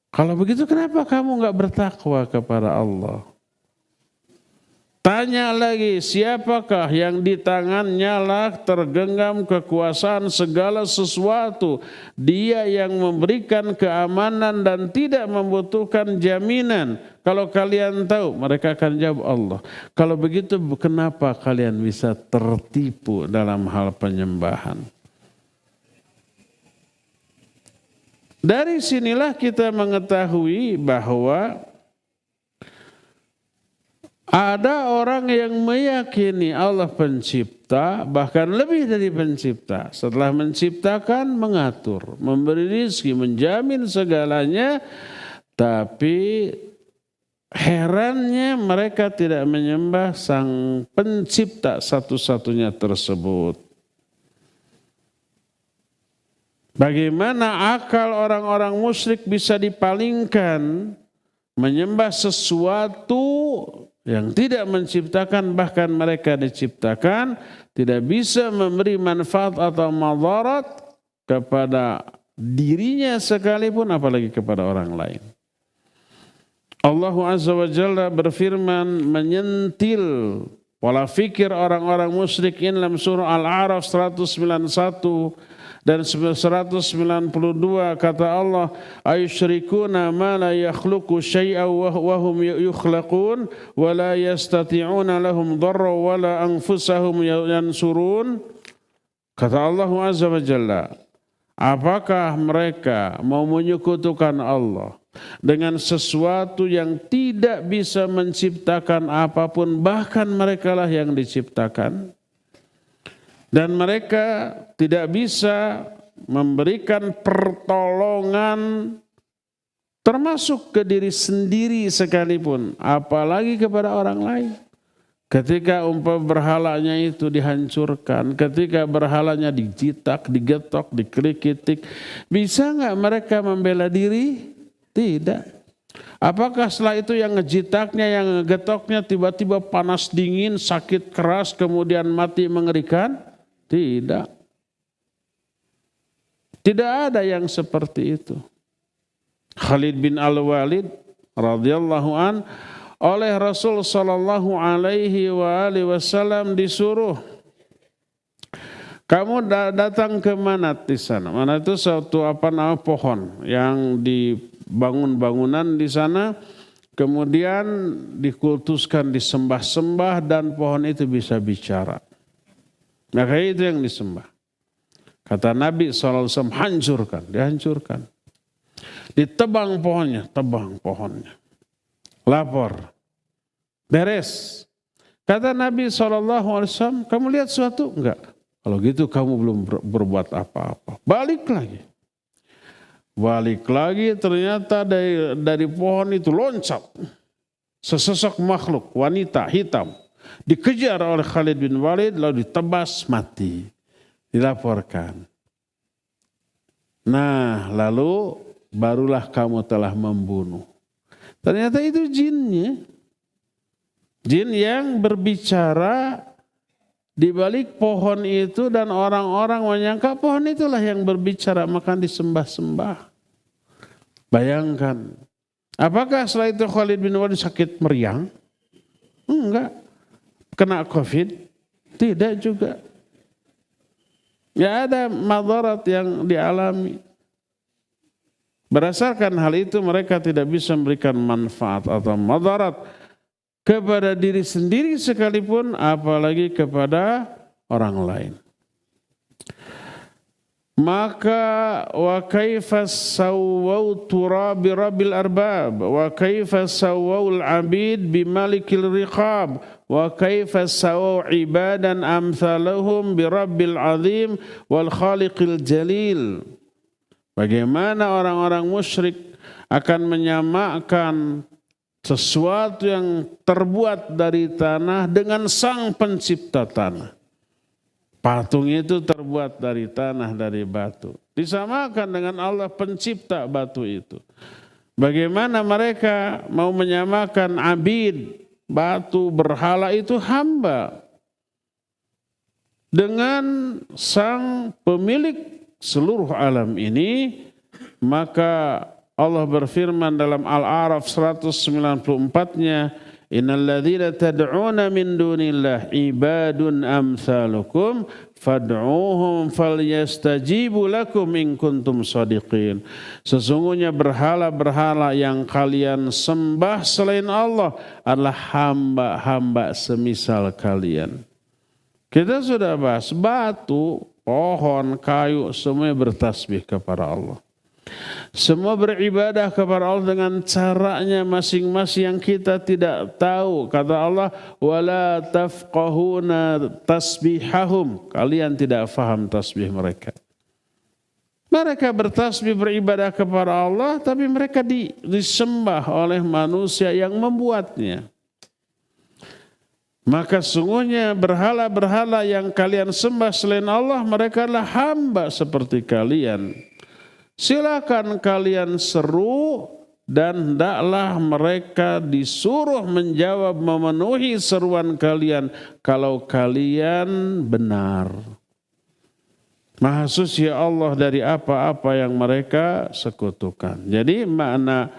Kalau begitu kenapa kamu enggak bertakwa kepada Allah? Tanya lagi, siapakah yang di tangannya lah tergenggam kekuasaan segala sesuatu? Dia yang memberikan keamanan dan tidak membutuhkan jaminan. Kalau kalian tahu, mereka akan jawab Allah. Kalau begitu kenapa kalian bisa tertipu dalam hal penyembahan? Dari sinilah kita mengetahui bahwa ada orang yang meyakini Allah pencipta, bahkan lebih dari pencipta. Setelah menciptakan, mengatur, memberi rezeki, menjamin segalanya. Tapi herannya mereka tidak menyembah sang pencipta satu-satunya tersebut. Bagaimana akal orang-orang musyrik bisa dipalingkan menyembah sesuatu yang tidak menciptakan, bahkan mereka diciptakan, tidak bisa memberi manfaat atau madarat kepada dirinya sekalipun, apalagi kepada orang lain. Allah Azza wa Jalla berfirman menyentil pola fikir orang-orang musyrikin dalam surah Al-A'raf 191 dan 192, kata Allah, ayusyrikuna ma la yakhluqu syai'an wa hum yukhlaqun wa la yastati'una lahum dharra wa la anfusahum yansurun. Kata Allah Azza wa Jalla, apakah mereka mau menyekutukan Allah dengan sesuatu yang tidak bisa menciptakan apapun, bahkan merekalah yang diciptakan? Dan mereka tidak bisa memberikan pertolongan termasuk ke diri sendiri sekalipun, apalagi kepada orang lain. Ketika berhalanya itu dihancurkan, ketika berhalanya dijitak, digetok, dikrikitik, bisa nggak mereka membela diri? Tidak. Apakah setelah itu yang ngejitaknya, yang ngegetoknya tiba-tiba panas dingin, sakit keras, kemudian mati mengerikan? Tidak. Tidak ada yang seperti itu. Khalid bin Al-Walid radhiyallahu an oleh Rasul sallallahu alaihi wasallam disuruh, kamu datang ke Manat di sana. Manat itu suatu pohon yang dibangun bangunan di sana, kemudian dikultuskan, disembah-sembah, dan pohon itu bisa bicara. Maka itu yang disembah. Kata Nabi SAW, hancurkan, dihancurkan. Ditebang pohonnya, tebang pohonnya. Lapor, beres. Kata Nabi SAW, kamu lihat sesuatu? Enggak. Kalau gitu kamu belum berbuat apa-apa. Balik lagi ternyata dari pohon itu loncat sesosok makhluk wanita hitam. Dikejar oleh Khalid bin Walid lalu ditebas mati. Dilaporkan. Nah lalu barulah kamu telah membunuh. Ternyata itu jinnya. Jin yang berbicara di balik pohon itu dan orang-orang menyangka pohon itulah yang berbicara maka disembah-sembah. Bayangkan. Apakah setelah itu Khalid bin Walid sakit meriang? Enggak. Kena COVID? Tidak juga. Ya ada madarat yang dialami. Berdasarkan hal itu mereka tidak bisa memberikan manfaat atau madarat kepada diri sendiri sekalipun apalagi kepada orang lain. Maka wa kaifa sawwau turabi rabbil arbab wa kaifa sawwaul abid bimalikil riqab wa kaifa sawwau ibadan amsalahum birabbil azim wal khaliqil jalil. Bagaimana orang-orang musyrik akan menyamakan sesuatu yang terbuat dari tanah dengan sang pencipta tanah. Patung itu terbuat dari tanah, dari batu. Disamakan dengan Allah pencipta batu itu. Bagaimana mereka mau menyamakan abid, batu, berhala itu hamba. Dengan sang pemilik seluruh alam ini, maka Allah berfirman dalam Al-A'raf 194-nya, innal ladzina tad'una min dunillah ibadun amsalukum fad'uuhum falyastajibu lakum in kuntum shadiqin. Sesungguhnya berhala-berhala yang kalian sembah selain Allah adalah hamba-hamba semisal kalian. Kita sudah bahas batu, pohon, kayu, semuanya bertasbih kepada Allah. Semua beribadah kepada Allah dengan caranya masing-masing yang kita tidak tahu. Kata Allah, wala tafqahuna tasbihahum. Kalian tidak faham tasbih mereka. Mereka bertasbih beribadah kepada Allah, tapi mereka disembah oleh manusia yang membuatnya. Maka sungguhnya berhala-berhala yang kalian sembah selain Allah, mereka adalah hamba seperti kalian. Silakan kalian seru dan hendaklah mereka disuruh menjawab memenuhi seruan kalian kalau kalian benar. Maha suci Allah dari apa-apa yang mereka sekutukan. Jadi makna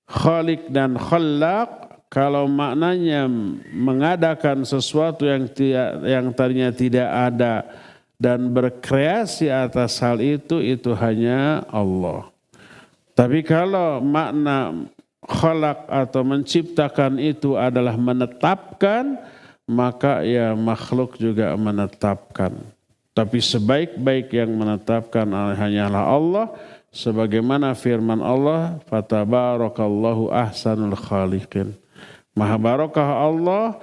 khaliq dan khallaq, kalau maknanya mengadakan sesuatu yang tadinya tidak ada dan berkreasi atas hal itu hanya Allah. Tapi kalau makna khalaq atau menciptakan itu adalah menetapkan, maka ya makhluk juga menetapkan. Tapi sebaik-baik yang menetapkan hanyalah Allah, sebagaimana firman Allah, fatabarakallahu ahsanul khaliqin. Maha barakah Allah,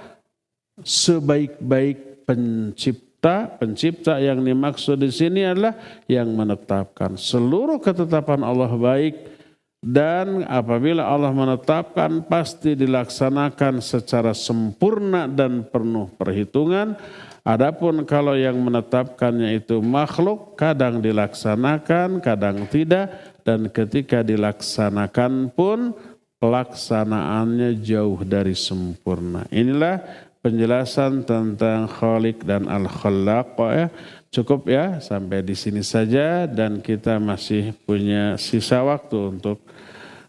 sebaik-baik pencipta yang dimaksud di sini adalah yang menetapkan. Seluruh ketetapan Allah baik, dan apabila Allah menetapkan pasti dilaksanakan secara sempurna dan penuh perhitungan. Adapun kalau yang menetapkannya itu makhluk, kadang dilaksanakan, kadang tidak, dan ketika dilaksanakan pun pelaksanaannya jauh dari sempurna. Inilah penjelasan tentang Khaliq dan Al-Khallaq ya. Cukup ya sampai di sini saja, dan kita masih punya sisa waktu untuk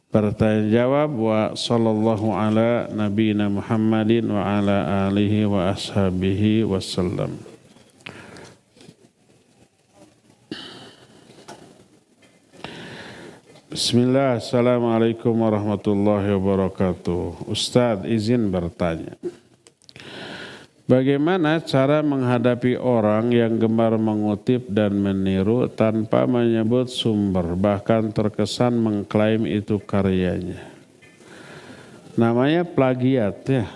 bertanya jawab. Wa sallallahu ala nabiyina Muhammadin wa ala alihi wa ashabihi wasallam. Bismillah, assalamualaikum warahmatullahi wabarakatuh. Ustadz, izin bertanya. Bagaimana cara menghadapi orang yang gemar mengutip dan meniru tanpa menyebut sumber, bahkan terkesan mengklaim itu karyanya? Namanya plagiat ya.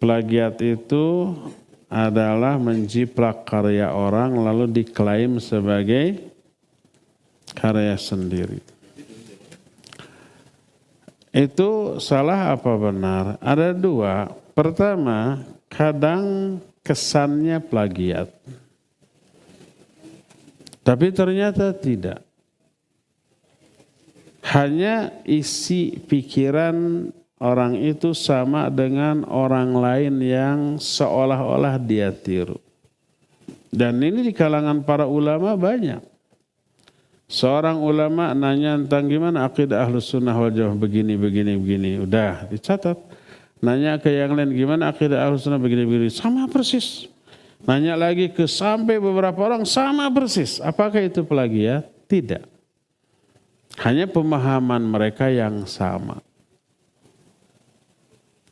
Plagiat itu adalah menjiplak karya orang lalu diklaim sebagai karya sendiri. Itu salah apa benar? Ada dua. Pertama, kadang kesannya plagiat. Tapi ternyata tidak. Hanya isi pikiran orang itu sama dengan orang lain yang seolah-olah dia tiru. Dan ini di kalangan para ulama banyak. Seorang ulama nanya tentang gimana akidah Ahlus Sunnah wal Jamaah begini. Udah dicatat. Nanya ke yang lain gimana akidah Ahlus Sunnah begini. Sama persis. Nanya lagi ke sampai beberapa orang sama persis. Apakah itu plagiat? Tidak. Hanya pemahaman mereka yang sama.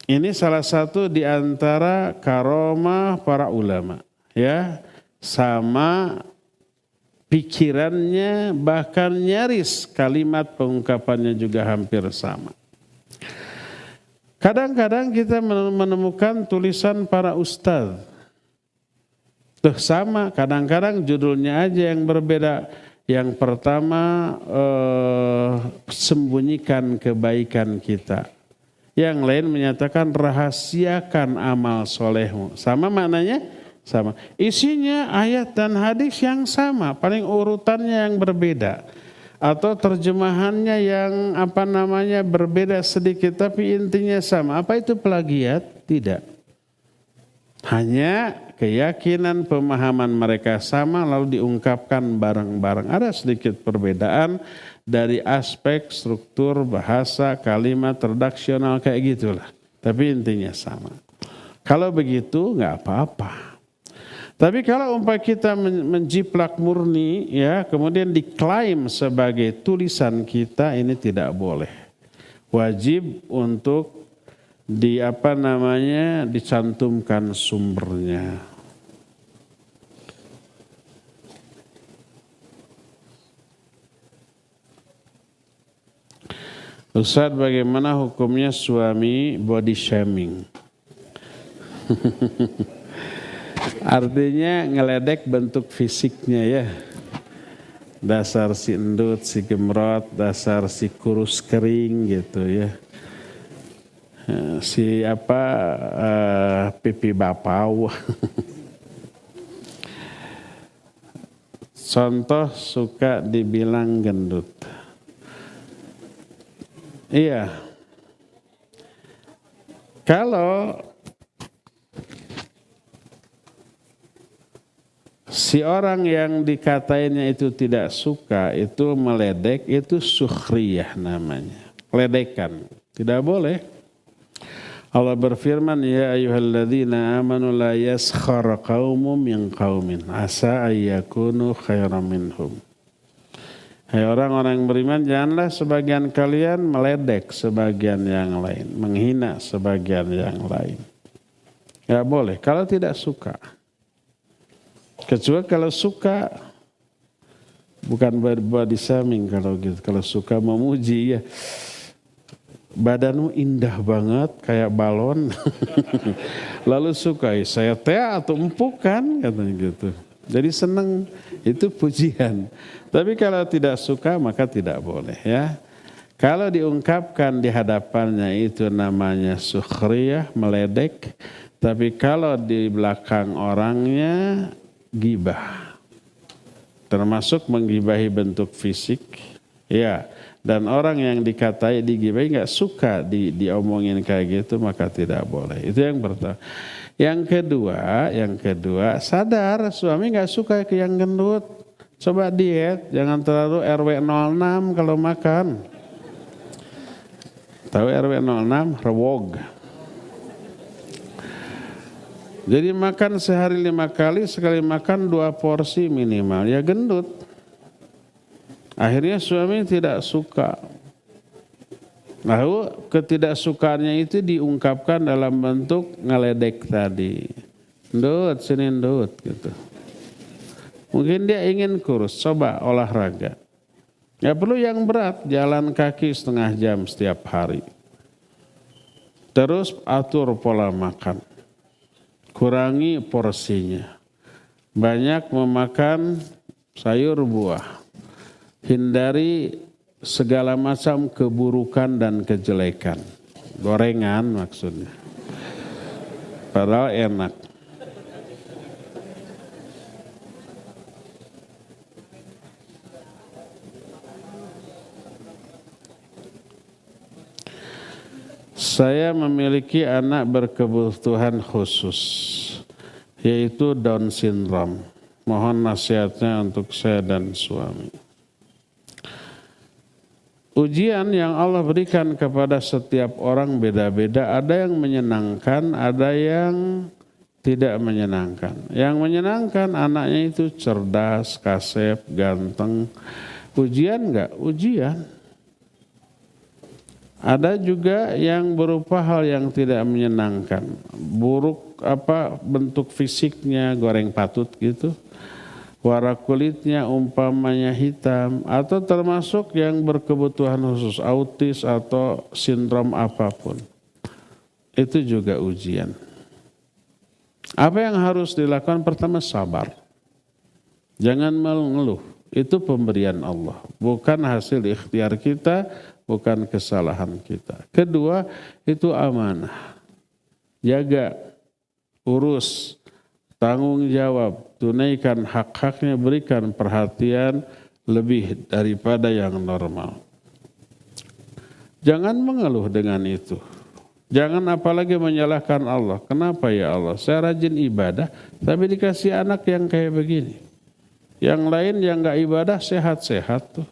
Ini salah satu di antara karomah para ulama, ya, sama pikirannya bahkan nyaris kalimat pengungkapannya juga hampir sama. Kadang-kadang kita menemukan tulisan para ustadz, tuh sama, kadang-kadang judulnya aja yang berbeda. Yang pertama sembunyikan kebaikan kita. Yang lain menyatakan rahasiakan amal solehmu. Sama maknanya? Sama. Isinya ayat dan hadis yang sama, paling urutannya yang berbeda. Atau terjemahannya yang berbeda sedikit tapi intinya sama. Apa itu plagiat? Tidak. Hanya keyakinan pemahaman mereka sama lalu diungkapkan bareng-bareng. Ada sedikit perbedaan dari aspek struktur bahasa, kalimat, redaksional kayak gitulah. Tapi intinya sama. Kalau begitu nggak apa-apa. Tapi kalau umpama kita menjiplak murni ya, kemudian diklaim sebagai tulisan kita, ini tidak boleh. Wajib untuk dicantumkan sumbernya. Ustaz, bagaimana hukumnya suami body shaming? Artinya ngeledek bentuk fisiknya ya. Dasar si endut, si gemrot, dasar si kurus kering gitu ya. Si pipi bapau. Contoh suka dibilang gendut. Iya. Kalau si orang yang dikatainnya itu tidak suka, itu meledek, itu sukhriyah namanya. Ledekan. Tidak boleh. Allah berfirman, ya ayyuhalladzina amanu la yaskhar qaumun min qaumin asa ayyakunu khairan minhum. Hai orang-orang yang beriman, janganlah sebagian kalian meledek sebagian yang lain, menghina sebagian yang lain. Enggak boleh kalau tidak suka. Kecuali kalau suka, bukan body shaming kalau gitu. Kalau suka memuji ya. Badanmu indah banget kayak balon. Lalu suka, saya teh atau empuk kan katanya gitu. Jadi senang, itu pujian. Tapi kalau tidak suka maka tidak boleh ya. Kalau diungkapkan di hadapannya itu namanya sukhriyah, meledek. Tapi kalau di belakang orangnya gibah. Termasuk menggibahi bentuk fisik. Ya. Dan orang yang dikatai digibahi nggak suka diomongin kayak gitu maka tidak boleh. Itu yang pertama. Yang kedua sadar suami nggak suka ke yang gendut. Coba diet, jangan terlalu RW 06 kalau makan. Tahu RW 06? Rewog. Jadi makan sehari 5 kali, sekali makan 2 porsi minimal. Ya gendut. Akhirnya suami tidak suka. Lalu ketidaksukaannya itu diungkapkan dalam bentuk ngeledek tadi. Ndut, sini ndut gitu. Mungkin dia ingin kurus, coba olahraga. Ya perlu yang berat, jalan kaki 1/2 jam setiap hari. Terus atur pola makan. kurangi porsinya. Banyak memakan sayur buah. Hindari segala macam keburukan dan kejelekan. Gorengan maksudnya. Padahal enak. Saya memiliki anak berkebutuhan khusus, yaitu Down syndrome. Mohon nasihatnya untuk saya dan suami. Ujian yang Allah berikan kepada setiap orang beda-beda. Ada yang menyenangkan, ada yang tidak menyenangkan. Yang menyenangkan anaknya itu cerdas, kasep, ganteng. Ujian enggak? Ujian. Ada juga yang berupa hal yang tidak menyenangkan. Buruk bentuk fisiknya, goreng patut gitu. Warna kulitnya umpamanya hitam. Atau termasuk yang berkebutuhan khusus, autis atau sindrom apapun. Itu juga ujian. Apa yang harus dilakukan? Pertama, sabar. Jangan mengeluh. Itu pemberian Allah. Bukan hasil ikhtiar kita, bukan kesalahan kita. Kedua, itu amanah. Jaga, urus, tanggung jawab, tunaikan hak-haknya, berikan perhatian lebih daripada yang normal. Jangan mengeluh dengan itu. Jangan apalagi menyalahkan Allah. Kenapa ya Allah? Saya rajin ibadah, tapi dikasih anak yang kayak begini. Yang lain yang gak ibadah sehat-sehat tuh.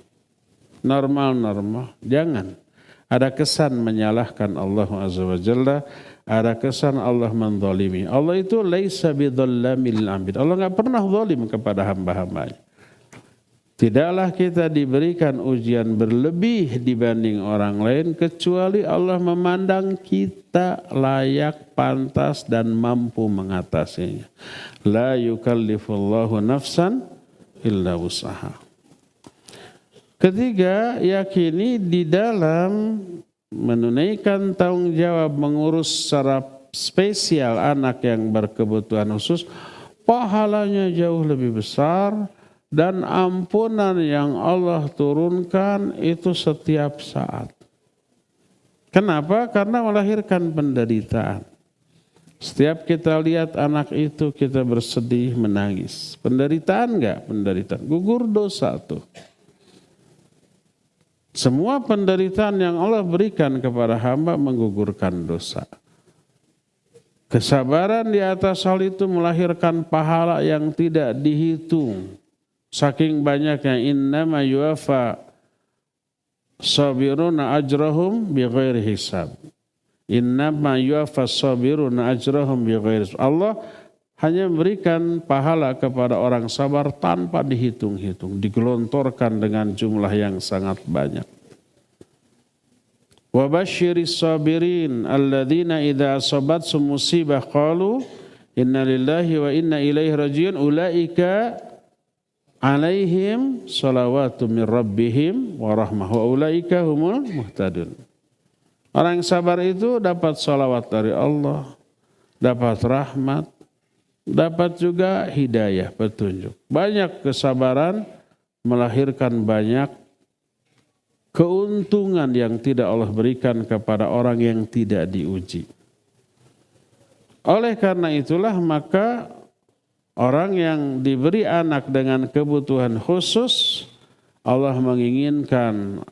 Normal-normal. Jangan. Ada kesan menyalahkan Allah Azza wa Jalla. Ada kesan Allah menzalimi. Allah itu laisa bidhallamil abid. Allah gak pernah zalim kepada hamba-hambanya. Tidaklah kita diberikan ujian berlebih dibanding orang lain kecuali Allah memandang kita layak, pantas dan mampu mengatasinya. La yukallifullahu nafsan illa wus'aha. Ketiga, yakini di dalam menunaikan tanggung jawab mengurus secara spesial anak yang berkebutuhan khusus, pahalanya jauh lebih besar dan ampunan yang Allah turunkan itu setiap saat. Kenapa? Karena melahirkan penderitaan. Setiap kita lihat anak itu kita bersedih, menangis. Penderitaan enggak? Penderitaan. Gugur dosa tuh. Semua penderitaan yang Allah berikan kepada hamba menggugurkan dosa. Kesabaran di atas hal itu melahirkan pahala yang tidak dihitung. Saking banyaknya innama yuwafa sabiruna ajrahum bighairi hisab. Innama yuwaffas sabiruna ajrahum bighairi hisab. Allah hanya memberikan pahala kepada orang sabar tanpa dihitung-hitung, digelontorkan dengan jumlah yang sangat banyak. Wa basyiris sabirin alladzina idza asabathum musibah qalu inna lillahi wa inna ilaihi rajiun ulaika alaihim salawatu min rabbihim wa rahmah wa ulaika humul muhtadun. Orang yang sabar itu dapat salawat dari Allah, dapat rahmat, dapat juga hidayah, petunjuk. Banyak kesabaran melahirkan banyak keuntungan yang tidak Allah berikan kepada orang yang tidak diuji. Oleh karena itulah maka orang yang diberi anak dengan kebutuhan khusus, Allah menginginkan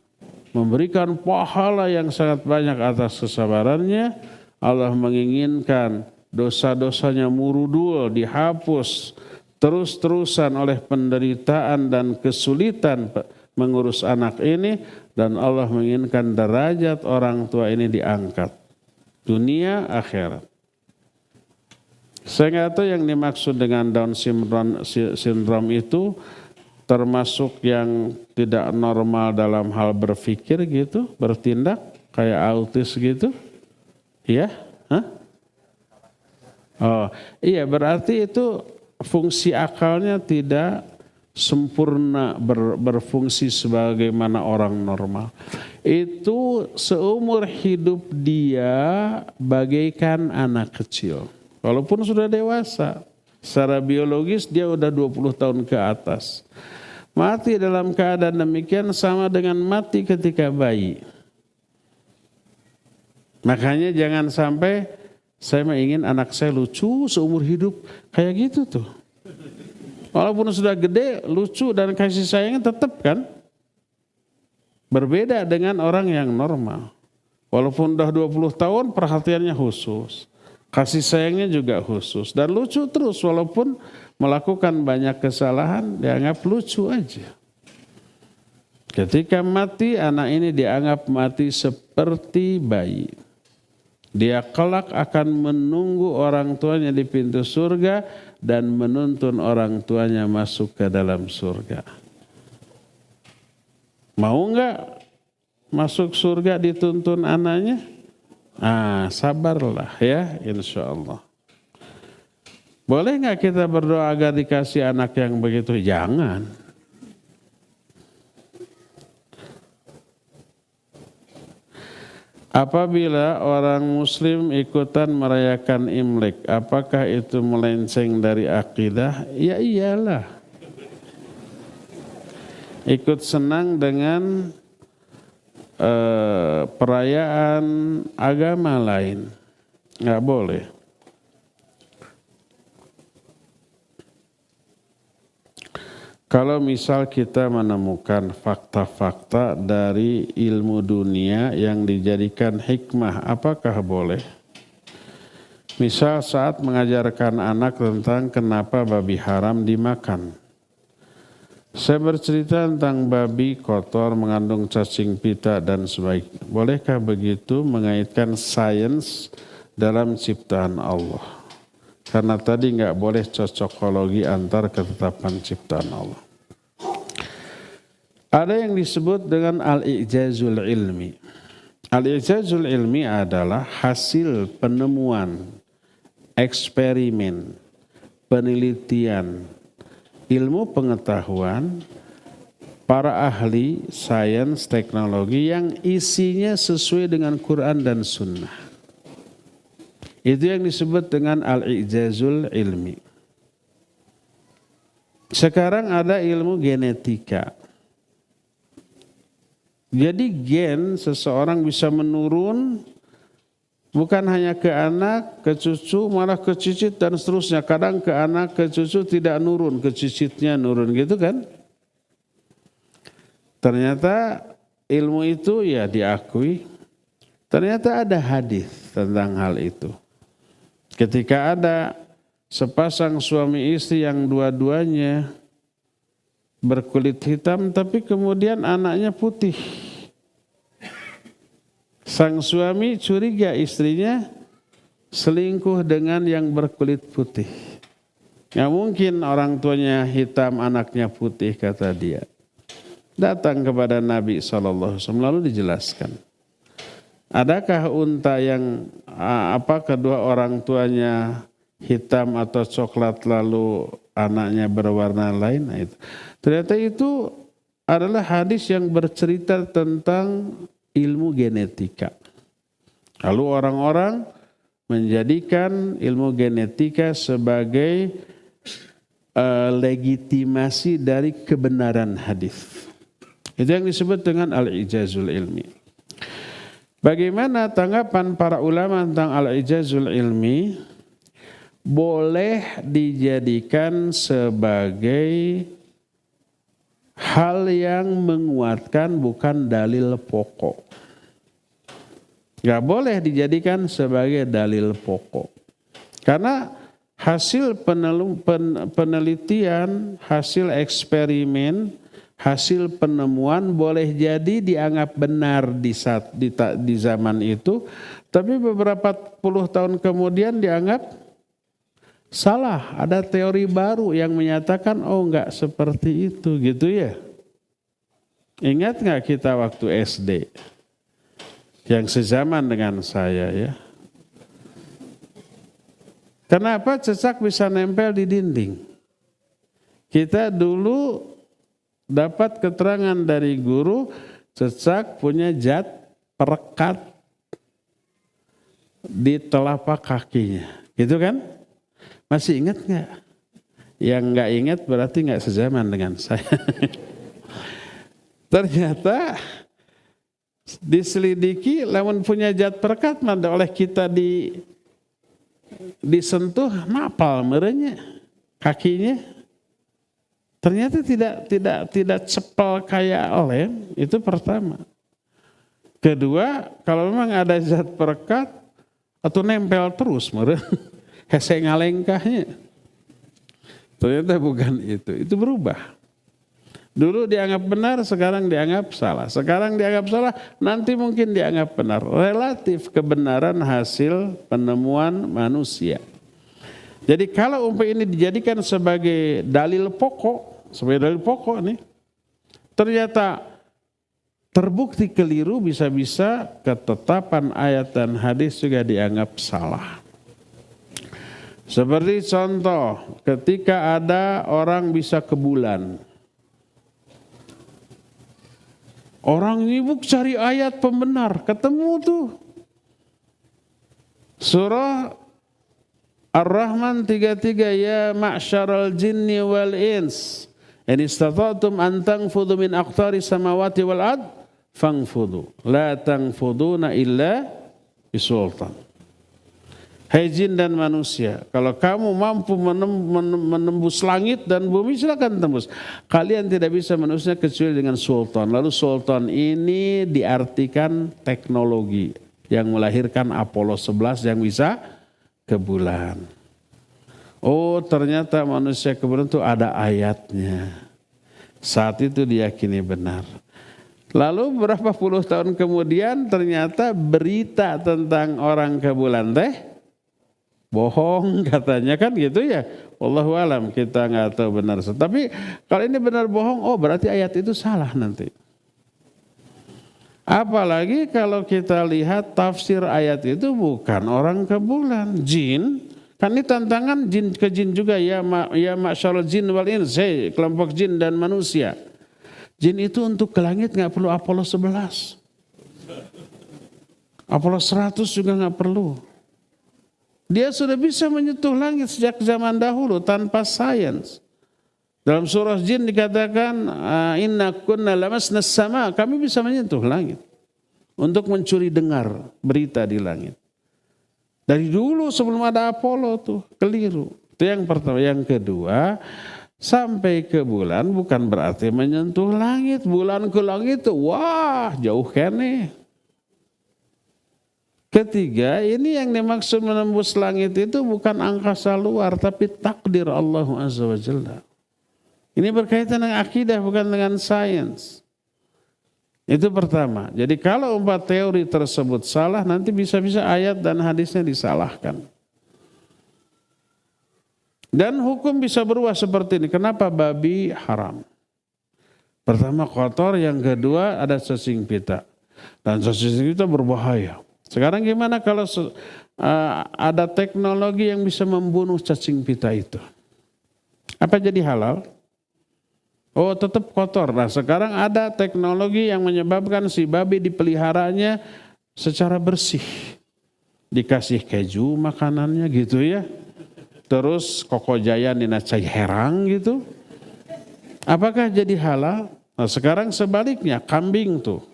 memberikan pahala yang sangat banyak atas kesabarannya. Allah menginginkan dosa-dosanya murudul, dihapus terus-terusan oleh penderitaan dan kesulitan mengurus anak ini. Dan Allah menginginkan derajat orang tua ini diangkat. Dunia, akhirat. Saya nggak tahu yang dimaksud dengan Down syndrome itu termasuk yang tidak normal dalam hal berpikir gitu, bertindak kayak autis gitu. Iya? Hah? Oh, iya berarti itu fungsi akalnya tidak sempurna berfungsi sebagaimana orang normal. Itu seumur hidup dia bagaikan anak kecil. Walaupun sudah dewasa, secara biologis dia udah 20 tahun ke atas. Mati dalam keadaan demikian sama dengan mati ketika bayi. Makanya jangan sampai saya ingin anak saya lucu seumur hidup. Kayak gitu tuh. Walaupun sudah gede, lucu dan kasih sayangnya tetap kan. Berbeda dengan orang yang normal. Walaupun udah 20 tahun perhatiannya khusus. Kasih sayangnya juga khusus. Dan lucu terus walaupun melakukan banyak kesalahan dianggap lucu aja. Ketika mati anak ini dianggap mati seperti bayi. Dia kelak akan menunggu orang tuanya di pintu surga dan menuntun orang tuanya masuk ke dalam surga. Mau enggak masuk surga dituntun anaknya? Sabarlah ya, insya Allah. Boleh nggak kita berdoa agar dikasih anak yang begitu? Jangan. Apabila orang Muslim ikutan merayakan Imlek, apakah itu melenceng dari akidah? Ya iyalah. Ikut senang dengan perayaan agama lain, nggak boleh. Kalau misal kita menemukan fakta-fakta dari ilmu dunia yang dijadikan hikmah, apakah boleh? Misal saat mengajarkan anak tentang kenapa babi haram dimakan. Saya bercerita tentang babi kotor mengandung cacing pita dan sebagainya. Bolehkah begitu mengaitkan sains dalam ciptaan Allah? Karena tadi nggak boleh cocokologi antar ketetapan ciptaan Allah. Ada yang disebut dengan al-i'jazul ilmi. Al-i'jazul ilmi adalah hasil penemuan, eksperimen, penelitian, ilmu pengetahuan para ahli sains teknologi yang isinya sesuai dengan Quran dan Sunnah. Itu yang disebut dengan al-i'jazul ilmi. Sekarang ada ilmu genetika. Jadi gen seseorang bisa menurun bukan hanya ke anak, ke cucu, malah ke cicit dan seterusnya. Kadang ke anak, ke cucu tidak nurun, ke cicitnya nurun gitu kan. Ternyata ilmu itu ya diakui. Ternyata ada hadis tentang hal itu. Ketika ada sepasang suami istri yang dua-duanya berkulit hitam tapi kemudian anaknya putih. Sang suami curiga istrinya selingkuh dengan yang berkulit putih. Nggak mungkin orang tuanya hitam, anaknya putih, kata dia. Datang kepada Nabi SAW lalu dijelaskan. Adakah unta yang kedua orang tuanya hitam atau coklat lalu anaknya berwarna lain? Nah, itu. Ternyata itu adalah hadis yang bercerita tentang ilmu genetika. Lalu orang-orang menjadikan ilmu genetika sebagai legitimasi dari kebenaran hadis. Itu yang disebut dengan al-i'jazul ilmi. Bagaimana tanggapan para ulama tentang al-i'jazul ilmi? Boleh dijadikan sebagai hal yang menguatkan, bukan dalil pokok. Gak boleh dijadikan sebagai dalil pokok. Karena hasil penelitian, hasil eksperimen, hasil penemuan boleh jadi dianggap benar di zaman itu, tapi beberapa puluh tahun kemudian dianggap salah. Ada teori baru yang menyatakan oh enggak seperti itu gitu ya. Ingat enggak kita waktu SD yang sezaman dengan saya ya. Kenapa cecak bisa nempel di dinding? Kita dulu dapat keterangan dari guru cecak punya zat perekat di telapak kakinya. Gitu kan? Masih ingat nggak? Yang nggak ingat berarti nggak sezaman dengan saya. Ternyata diselidiki, lamun punya zat perekat mada oleh kita disentuh napal merenya kakinya. Ternyata tidak cepel kayak lem, itu pertama. Kedua, kalau memang ada zat perekat atau nempel terus meren, hese ngalengkahnya. Ternyata bukan itu berubah. Dulu dianggap benar, sekarang dianggap salah. Sekarang dianggap salah, nanti mungkin dianggap benar. Relatif kebenaran hasil penemuan manusia. Jadi kalau umpama ini dijadikan sebagai dalil pokok nih, ternyata terbukti keliru, bisa-bisa ketetapan ayat dan hadis juga dianggap salah. Seperti contoh, ketika ada orang bisa ke bulan. Orang nyibuk cari ayat pembenar, ketemu tuh. Surah Ar-Rahman 33, ya ma'syaral jinni wal ins, in istata'tum an tanfudhu min aqtari samawati wal ard, fangfudhu, la tanfuduna illa bisultan. Hai jin dan manusia, kalau kamu mampu menembus langit dan bumi, silakan tembus. Kalian tidak bisa menembusnya kecuali dengan sultan. Lalu sultan ini diartikan teknologi yang melahirkan Apollo 11 yang bisa ke bulan. Oh, ternyata manusia ke bulan itu ada ayatnya. Saat itu diyakini benar. Lalu berapa puluh tahun kemudian ternyata berita tentang orang ke bulan bohong katanya, kan gitu ya. Wallahu alam, kita nggak tahu benar. Tapi kalau ini benar bohong, oh berarti ayat itu salah nanti. Apalagi kalau kita lihat tafsir ayat itu bukan orang ke bulan, jin. Kan ini tantangan jin ke jin juga, ya ma'syarul jin wal ins, kelompok jin dan manusia. Jin itu untuk ke langit nggak perlu Apollo 11. Apollo 100 juga nggak perlu. Dia sudah bisa menyentuh langit sejak zaman dahulu tanpa sains. Dalam surah Jin dikatakan, inna kunna lamasna sama, kami bisa menyentuh langit untuk mencuri dengar berita di langit. Dari dulu sebelum ada Apollo tuh, keliru. Itu yang pertama. Yang kedua, sampai ke bulan bukan berarti menyentuh langit. Bulan ke langit tuh, wah jauh kene. Ketiga, ini yang dimaksud menembus langit itu bukan angkasa luar, tapi takdir Allah Azza wa Jalla. Ini berkaitan dengan akidah, bukan dengan sains. Itu pertama. Jadi kalau teori tersebut salah, nanti bisa-bisa ayat dan hadisnya disalahkan. Dan hukum bisa berubah seperti ini. Kenapa babi haram? Pertama kotor, yang kedua ada cacing pita. Dan cacing pita berbahaya. Sekarang gimana kalau ada teknologi yang bisa membunuh cacing pita itu? Apa jadi halal? Oh, tetap kotor. Nah, sekarang ada teknologi yang menyebabkan si babi dipeliharanya secara bersih. Dikasih keju makanannya gitu ya. Terus kokojaya nina cai herang gitu. Apakah jadi halal? Nah, sekarang sebaliknya, kambing tuh.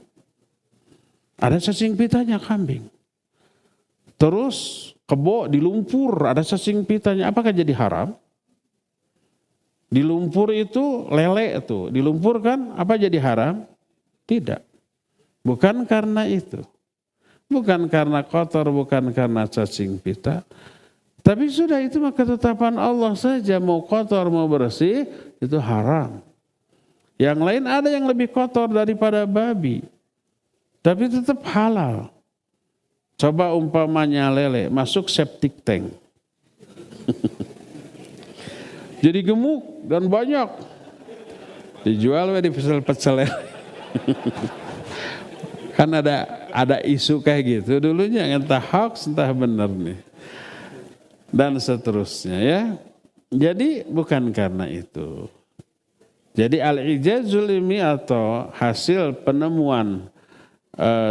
Ada cacing pitanya kambing. Terus kebo di lumpur ada cacing pitanya. Apakah jadi haram? Di lumpur itu lele tuh. Di lumpur kan apa jadi haram? Tidak. Bukan karena itu. Bukan karena kotor, bukan karena cacing pita. Tapi sudah itu mah ketetapan Allah saja. Mau kotor mau bersih itu haram. Yang lain ada yang lebih kotor daripada babi. Tapi tetap halal. Coba umpamanya lele masuk septic tank. Jadi gemuk dan banyak. Dijual di pecel-pecel. Kan ada isu kayak gitu dulunya, entah hoax entah benar nih. Dan seterusnya ya. Jadi bukan karena itu. Jadi al-ijazul ilmi atau hasil penemuan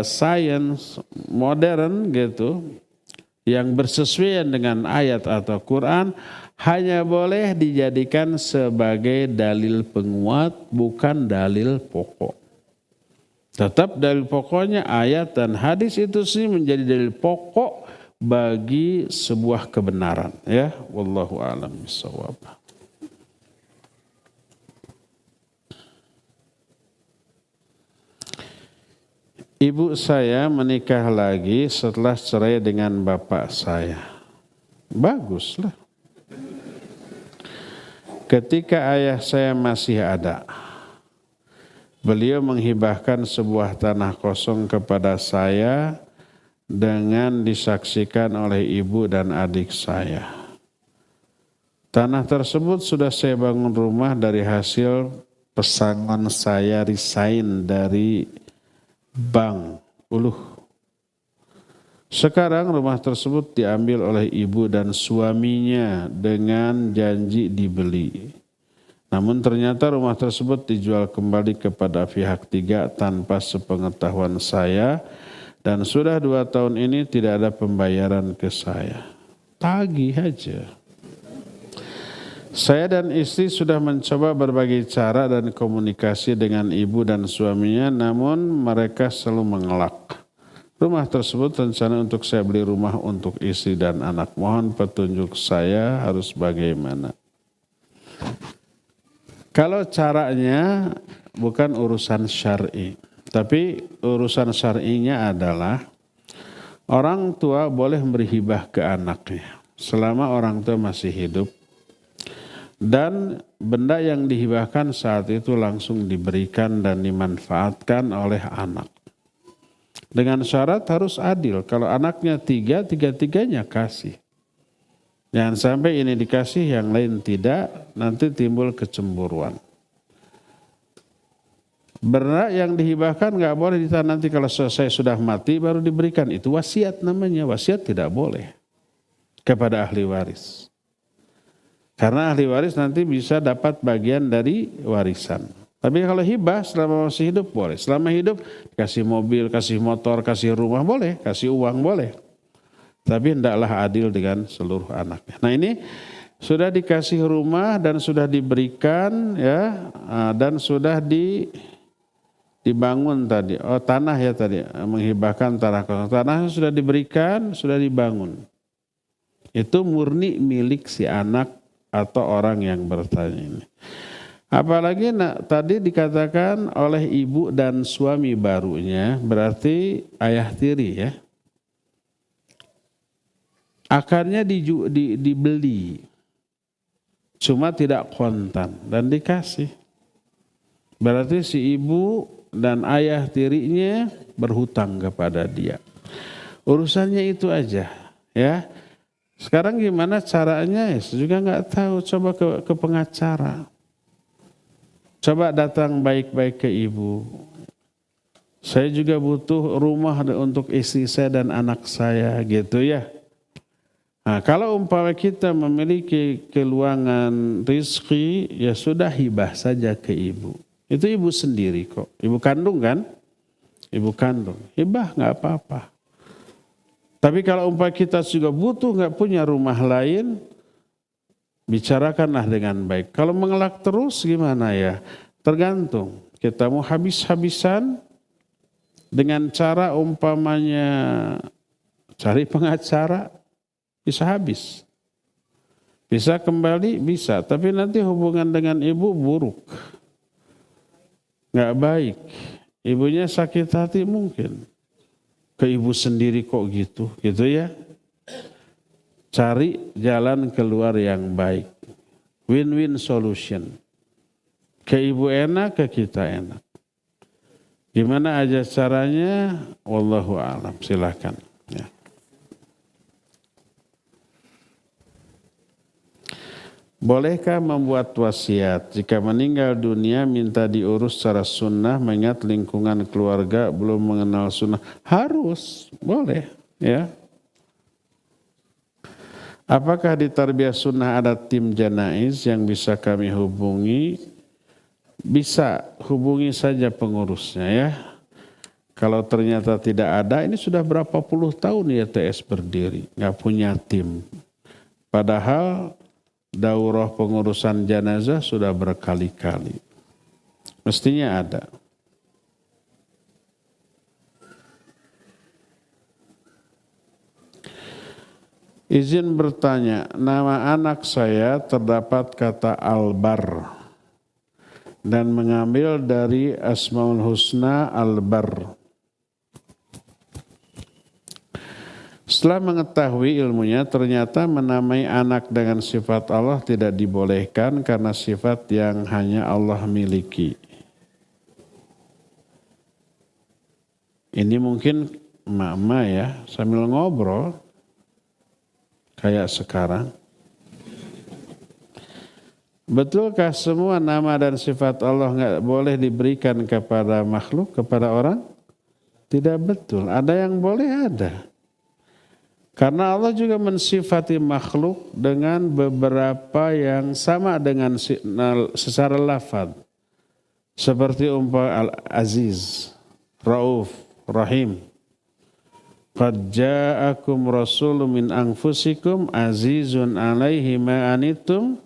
sains modern gitu yang bersesuaian dengan ayat atau Quran hanya boleh dijadikan sebagai dalil penguat, bukan dalil pokok. Tetap dalil pokoknya ayat dan hadis itu sih menjadi dalil pokok bagi sebuah kebenaran, ya. Wallahu a'lam bishawab. Ibu saya menikah lagi setelah cerai dengan bapak saya. Baguslah. Ketika ayah saya masih ada, beliau menghibahkan sebuah tanah kosong kepada saya dengan disaksikan oleh ibu dan adik saya. Tanah tersebut sudah saya bangun rumah dari hasil pesangon saya resign dari Bank Uluh. Sekarang rumah tersebut diambil oleh ibu dan suaminya dengan janji dibeli. Namun ternyata rumah tersebut dijual kembali kepada pihak tiga tanpa sepengetahuan saya dan sudah 2 tahun ini tidak ada pembayaran ke saya. Tagih aja. Saya dan istri sudah mencoba berbagai cara dan komunikasi dengan ibu dan suaminya, namun mereka selalu mengelak. Rumah tersebut rencana untuk saya beli rumah untuk istri dan anak. Mohon petunjuk saya harus bagaimana. Kalau caranya bukan urusan syar'i, tapi urusan syar'inya adalah orang tua boleh memberi hibah ke anaknya selama orang tua masih hidup. Dan benda yang dihibahkan saat itu langsung diberikan dan dimanfaatkan oleh anak. Dengan syarat harus adil. Kalau anaknya 3, tiga-tiganya kasih. Jangan sampai ini dikasih, yang lain tidak, nanti timbul kecemburuan. Benda yang dihibahkan nggak boleh ditahan nanti kalau saya sudah mati baru diberikan. Itu wasiat namanya. Wasiat tidak boleh kepada ahli waris. Karena ahli waris nanti bisa dapat bagian dari warisan. Tapi kalau hibah selama masih hidup boleh. Selama hidup kasih mobil, kasih motor, kasih rumah boleh, kasih uang boleh. Tapi hendaklah adil dengan seluruh anaknya. Nah ini sudah dikasih rumah dan sudah diberikan ya, dan sudah dibangun tadi. Oh tanah ya tadi, menghibahkan tanah kosong. Tanahnya sudah diberikan, sudah dibangun. Itu murni milik si anak atau orang yang bertanya ini. Apalagi tadi dikatakan oleh ibu dan suami barunya, berarti ayah tiri ya. Akarnya dibeli, cuma tidak kontan dan dikasih. Berarti si ibu dan ayah tirinya berhutang kepada dia. Urusannya itu aja ya. Sekarang gimana caranya? Saya juga nggak tahu. Coba ke pengacara. Coba datang baik-baik ke ibu. Saya juga butuh rumah untuk istri saya dan anak saya gitu ya. Nah, kalau umpama kita memiliki keluangan rizki, ya sudah hibah saja ke ibu. Itu ibu sendiri kok. Ibu kandung kan? Ibu kandung. Hibah nggak apa-apa. Tapi kalau umpama kita juga butuh, nggak punya rumah lain, bicarakanlah dengan baik. Kalau mengelak terus gimana ya? Tergantung. Kita mau habis-habisan dengan cara umpamanya cari pengacara, bisa habis. Bisa kembali, bisa. Tapi nanti hubungan dengan ibu buruk. Nggak baik. Ibunya sakit hati mungkin. Ke ibu sendiri kok gitu ya. Cari jalan keluar yang baik. Win-win solution. Ke ibu enak, ke kita enak. Gimana aja caranya? Wallahu a'lam. Silakan. Ya. Bolehkah membuat wasiat jika meninggal dunia minta diurus secara sunnah mengingat lingkungan keluarga belum mengenal sunnah? Harus, boleh ya. Apakah di tarbiyah sunnah ada tim janaiz yang bisa kami hubungi? Bisa, hubungi saja pengurusnya ya. Kalau ternyata tidak ada, ini sudah berapa puluh tahun YTS berdiri, nggak punya tim. Padahal daurah pengurusan jenazah sudah berkali-kali. Mestinya ada. Izin bertanya, nama anak saya terdapat kata Albar dan mengambil dari Asmaul Husna Albar. Setelah mengetahui ilmunya, ternyata menamai anak dengan sifat Allah tidak dibolehkan karena sifat yang hanya Allah miliki. Ini mungkin emak-emak ya, sambil ngobrol, kayak sekarang. Betulkah semua nama dan sifat Allah nggak boleh diberikan kepada makhluk, kepada orang? Tidak betul, ada yang boleh, ada. Karena Allah juga mensifati makhluk dengan beberapa yang sama dengan secara lafaz. Seperti Al-Aziz, Rauf, Rahim. Qad ja'akum rasulun min anfusikum azizun alaihi ma anittum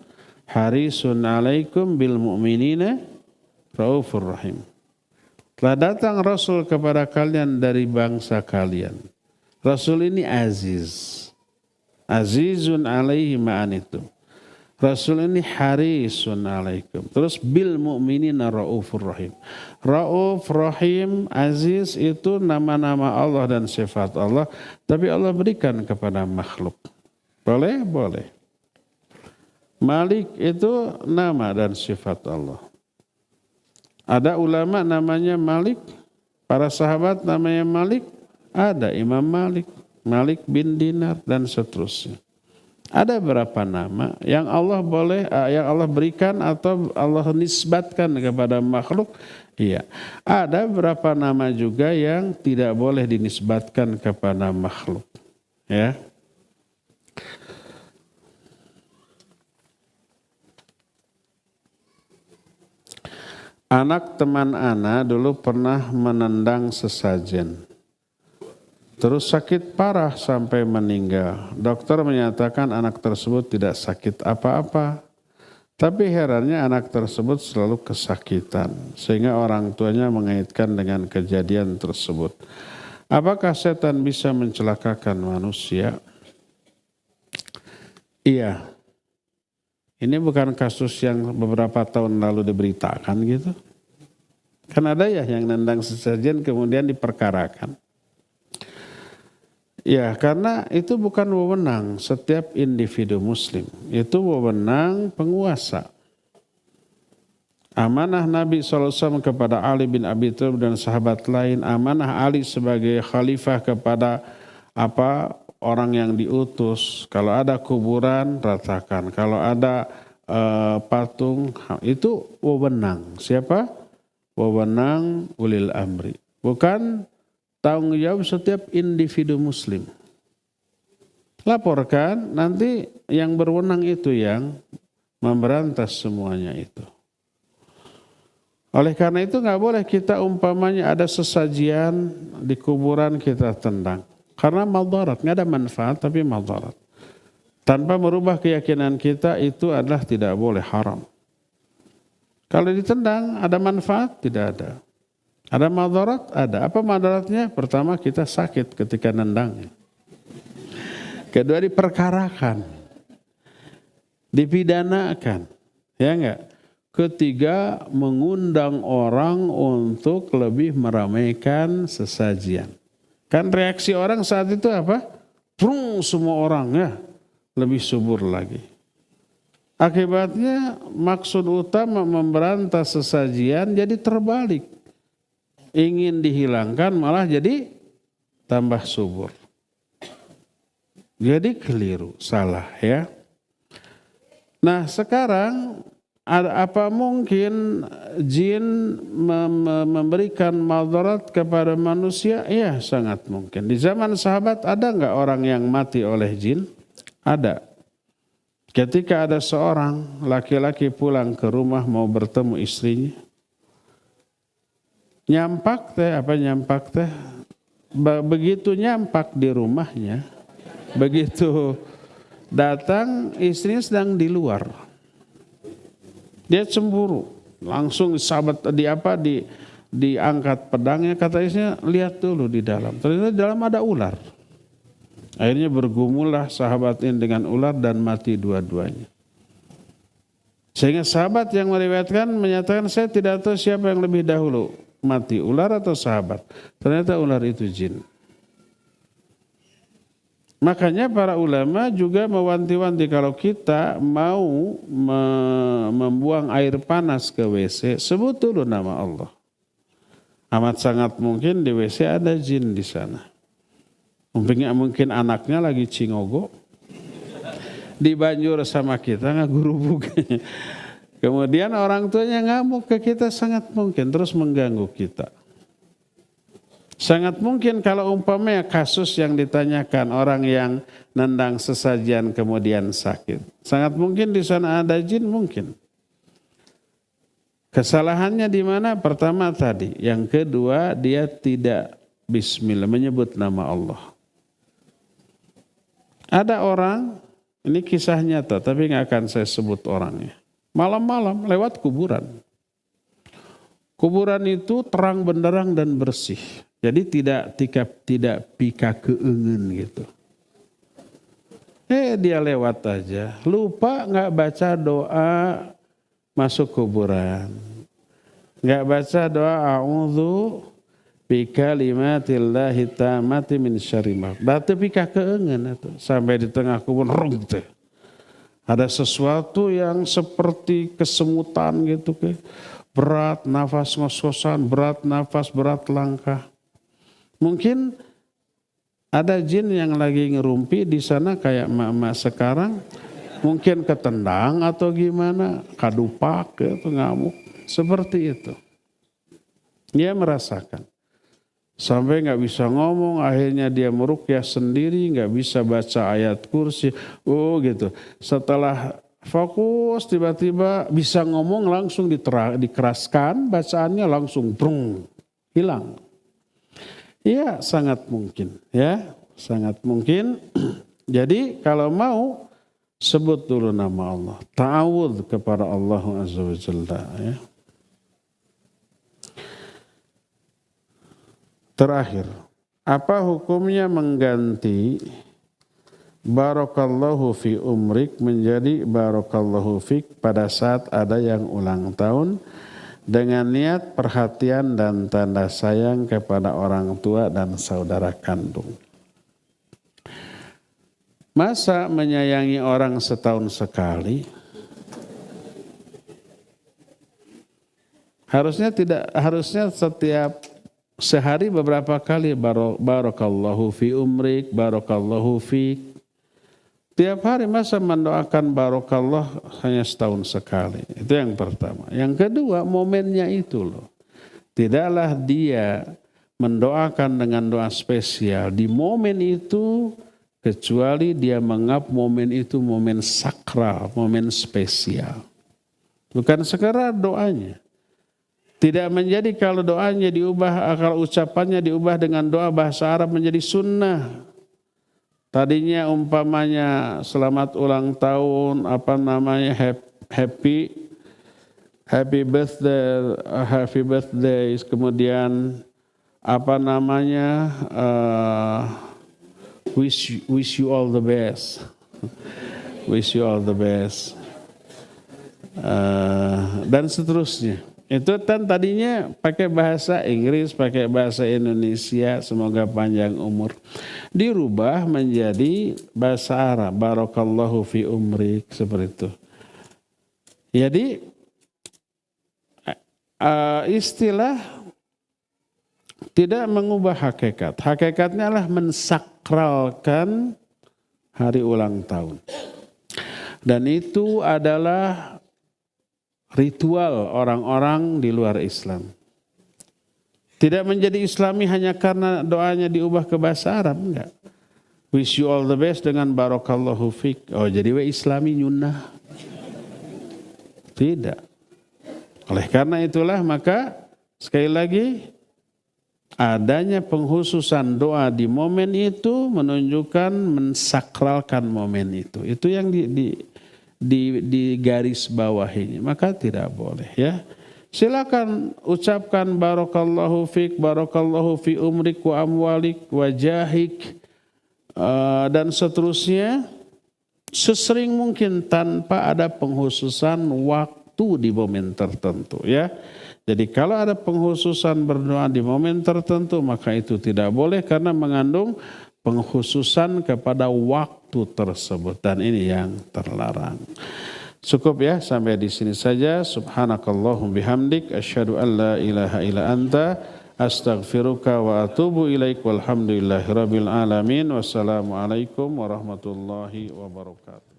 harisun alaikum bil mu'minina raufur rahim. Telah datang Rasul kepada kalian dari bangsa kalian. Rasul ini aziz. Azizun alaihi ma'anitum. Rasul ini harisun alaikum. Terus bil mu'minina raufur rahim. Rauf, rahim, aziz itu nama-nama Allah dan sifat Allah. Tapi Allah berikan kepada makhluk. Boleh? Boleh. Malik itu nama dan sifat Allah. Ada ulama namanya Malik. Para sahabat namanya Malik. Ada Imam Malik, Malik bin Dinar dan seterusnya. Ada berapa nama yang Allah boleh, yang Allah berikan atau Allah nisbatkan kepada makhluk? Iya. Ada berapa nama juga yang tidak boleh dinisbatkan kepada makhluk. Ya. Anak teman ana dulu pernah menendang sesajen. Terus sakit parah sampai meninggal. Dokter menyatakan anak tersebut tidak sakit apa-apa. Tapi herannya anak tersebut selalu kesakitan. Sehingga orang tuanya mengaitkan dengan kejadian tersebut. Apakah setan bisa mencelakakan manusia? Iya. Ini bukan kasus yang beberapa tahun lalu diberitakan gitu. Kan ada ya yang nendang sesajen kemudian diperkarakan. Ya, karena itu bukan wewenang setiap individu muslim. Itu wewenang penguasa. Amanah Nabi SAW kepada Ali bin Abi Thalib dan sahabat lain. Amanah Ali sebagai khalifah kepada orang yang diutus. Kalau ada kuburan, ratakan. Kalau ada patung, itu wewenang. Siapa? Wewenang ulil amri. Bukan tanggung jawab setiap individu muslim. Laporkan, nanti yang berwenang itu yang memberantas semuanya itu. Oleh karena itu nggak boleh kita umpamanya ada sesajian di kuburan kita tendang. Karena madarat, nggak ada manfaat tapi madarat. Tanpa merubah keyakinan kita itu adalah tidak boleh, haram. Kalau ditendang ada manfaat? Tidak ada. Ada madarat? Ada. Apa madaratnya? Pertama kita sakit ketika nendangnya. Kedua diperkarakan. Dipidanakan. Ya enggak? Ketiga mengundang orang untuk lebih meramaikan sesajian. Kan reaksi orang saat itu apa? Prung semua orang ya. Lebih subur lagi. Akibatnya maksud utama memberantas sesajian jadi terbalik. Ingin dihilangkan malah jadi tambah subur. Jadi keliru, salah ya. Nah sekarang apa mungkin jin memberikan madarat kepada manusia? Iya sangat mungkin. Di zaman sahabat ada nggak orang yang mati oleh jin? Ada. Ketika ada seorang laki-laki pulang ke rumah mau bertemu istrinya. Nyampak teh? Begitu nyampak di rumahnya, begitu datang istrinya sedang di luar. Dia cemburu, langsung diangkat pedangnya, kata istrinya, lihat dulu di dalam. Ternyata di dalam ada ular. Akhirnya bergumullah sahabat ini dengan ular dan mati dua-duanya. Sehingga sahabat yang meriwayatkan menyatakan, saya tidak tahu siapa yang lebih dahulu mati, ular atau sahabat. Ternyata ular itu jin. Makanya para ulama juga mewanti-wanti kalau kita mau membuang air panas ke WC, sebut dulu nama Allah. Amat sangat mungkin di WC ada jin di sana. Mungkin anaknya lagi cingogo, dibanjur sama kita ngagurubuk. Kemudian orang tuanya ngamuk ke kita, sangat mungkin terus mengganggu kita. Sangat mungkin kalau umpamanya kasus yang ditanyakan orang yang nendang sesajian kemudian sakit. Sangat mungkin di sana ada jin, mungkin. Kesalahannya di mana? Pertama tadi. Yang kedua, dia tidak bismillah, menyebut nama Allah. Ada orang, ini kisah nyata tapi nggak akan saya sebut orangnya. Malam-malam lewat kuburan. Kuburan itu terang benderang dan bersih. Jadi tidak pika keengen gitu. Dia lewat aja, lupa nggak baca doa masuk kuburan, nggak baca doa a'udzu bikalimatillahi tammati min syarri ma. Datu pika keengen itu sampai di tengah kuburan rung teh. Ada sesuatu yang seperti kesemutan gitu ke. Berat nafas ngos-ngosan, berat nafas, berat langkah. Mungkin ada jin yang lagi ngerumpi di sana kayak emak-emak sekarang, mungkin ketendang atau gimana, kadupak gitu, ngamuk, seperti itu. Dia merasakan. Sampai nggak bisa ngomong, akhirnya dia meruqyah sendiri, nggak bisa baca ayat kursi, gitu. Setelah fokus tiba-tiba bisa ngomong, langsung dikeraskan, bacaannya langsung brung, hilang. Iya, sangat mungkin, ya, sangat mungkin. Jadi kalau mau sebut dulu nama Allah, ta'awudz kepada Allah Azza wa Jalla, ya. Terakhir, apa hukumnya mengganti barakallahu fi umrik menjadi barakallahu fik pada saat ada yang ulang tahun, dengan niat perhatian dan tanda sayang kepada orang tua dan saudara kandung? Masa menyayangi orang setahun sekali? Harusnya setiap sehari beberapa kali barakallahu fi umrik, barakallahu fik. Tiap hari masa mendoakan barokallah hanya setahun sekali. Itu yang pertama. Yang kedua, momennya itu loh. Tidaklah dia mendoakan dengan doa spesial di momen itu, kecuali dia menganggap momen itu momen sakral, momen spesial. Bukan sekedar doanya. Tidak menjadi kalau doanya diubah, kalau ucapannya diubah dengan doa bahasa Arab menjadi sunnah. Tadinya umpamanya selamat ulang tahun, happy birthday, kemudian wish you all the best, dan seterusnya. Itu kan tadinya pakai bahasa Inggris, pakai bahasa Indonesia, semoga panjang umur. Dirubah menjadi bahasa Arab, barakallahu fi umrik, seperti itu. Jadi istilah tidak mengubah hakikat. Hakikatnya adalah mensakralkan hari ulang tahun. Dan itu adalah ritual orang-orang di luar Islam. Tidak menjadi Islami hanya karena doanya diubah ke bahasa Arab, enggak. Wish you all the best dengan barakallahu fik. Oh, jadi Islami nyunnah. Tidak. Oleh karena itulah maka sekali lagi adanya penghususan doa di momen itu menunjukkan mensakralkan momen itu. Itu yang di garis bawah ini. Maka tidak boleh ya. Silakan ucapkan barakallahu fik, barakallahu fi umrik wa amwalik wa jahik dan seterusnya sesering mungkin tanpa ada penghususan waktu di momen tertentu ya. Jadi kalau ada penghususan berdoa di momen tertentu maka itu tidak boleh karena mengandung penghususan kepada waktu tersebut dan ini yang terlarang. Cukup ya sampai di sini saja. Subhanakallahum bihamdik asyhadu an la ilaha illa anta astaghfiruka wa atubu ilaik walhamdulillahirabbil alamin. Wassalamualaikum warahmatullahi wabarakatuh.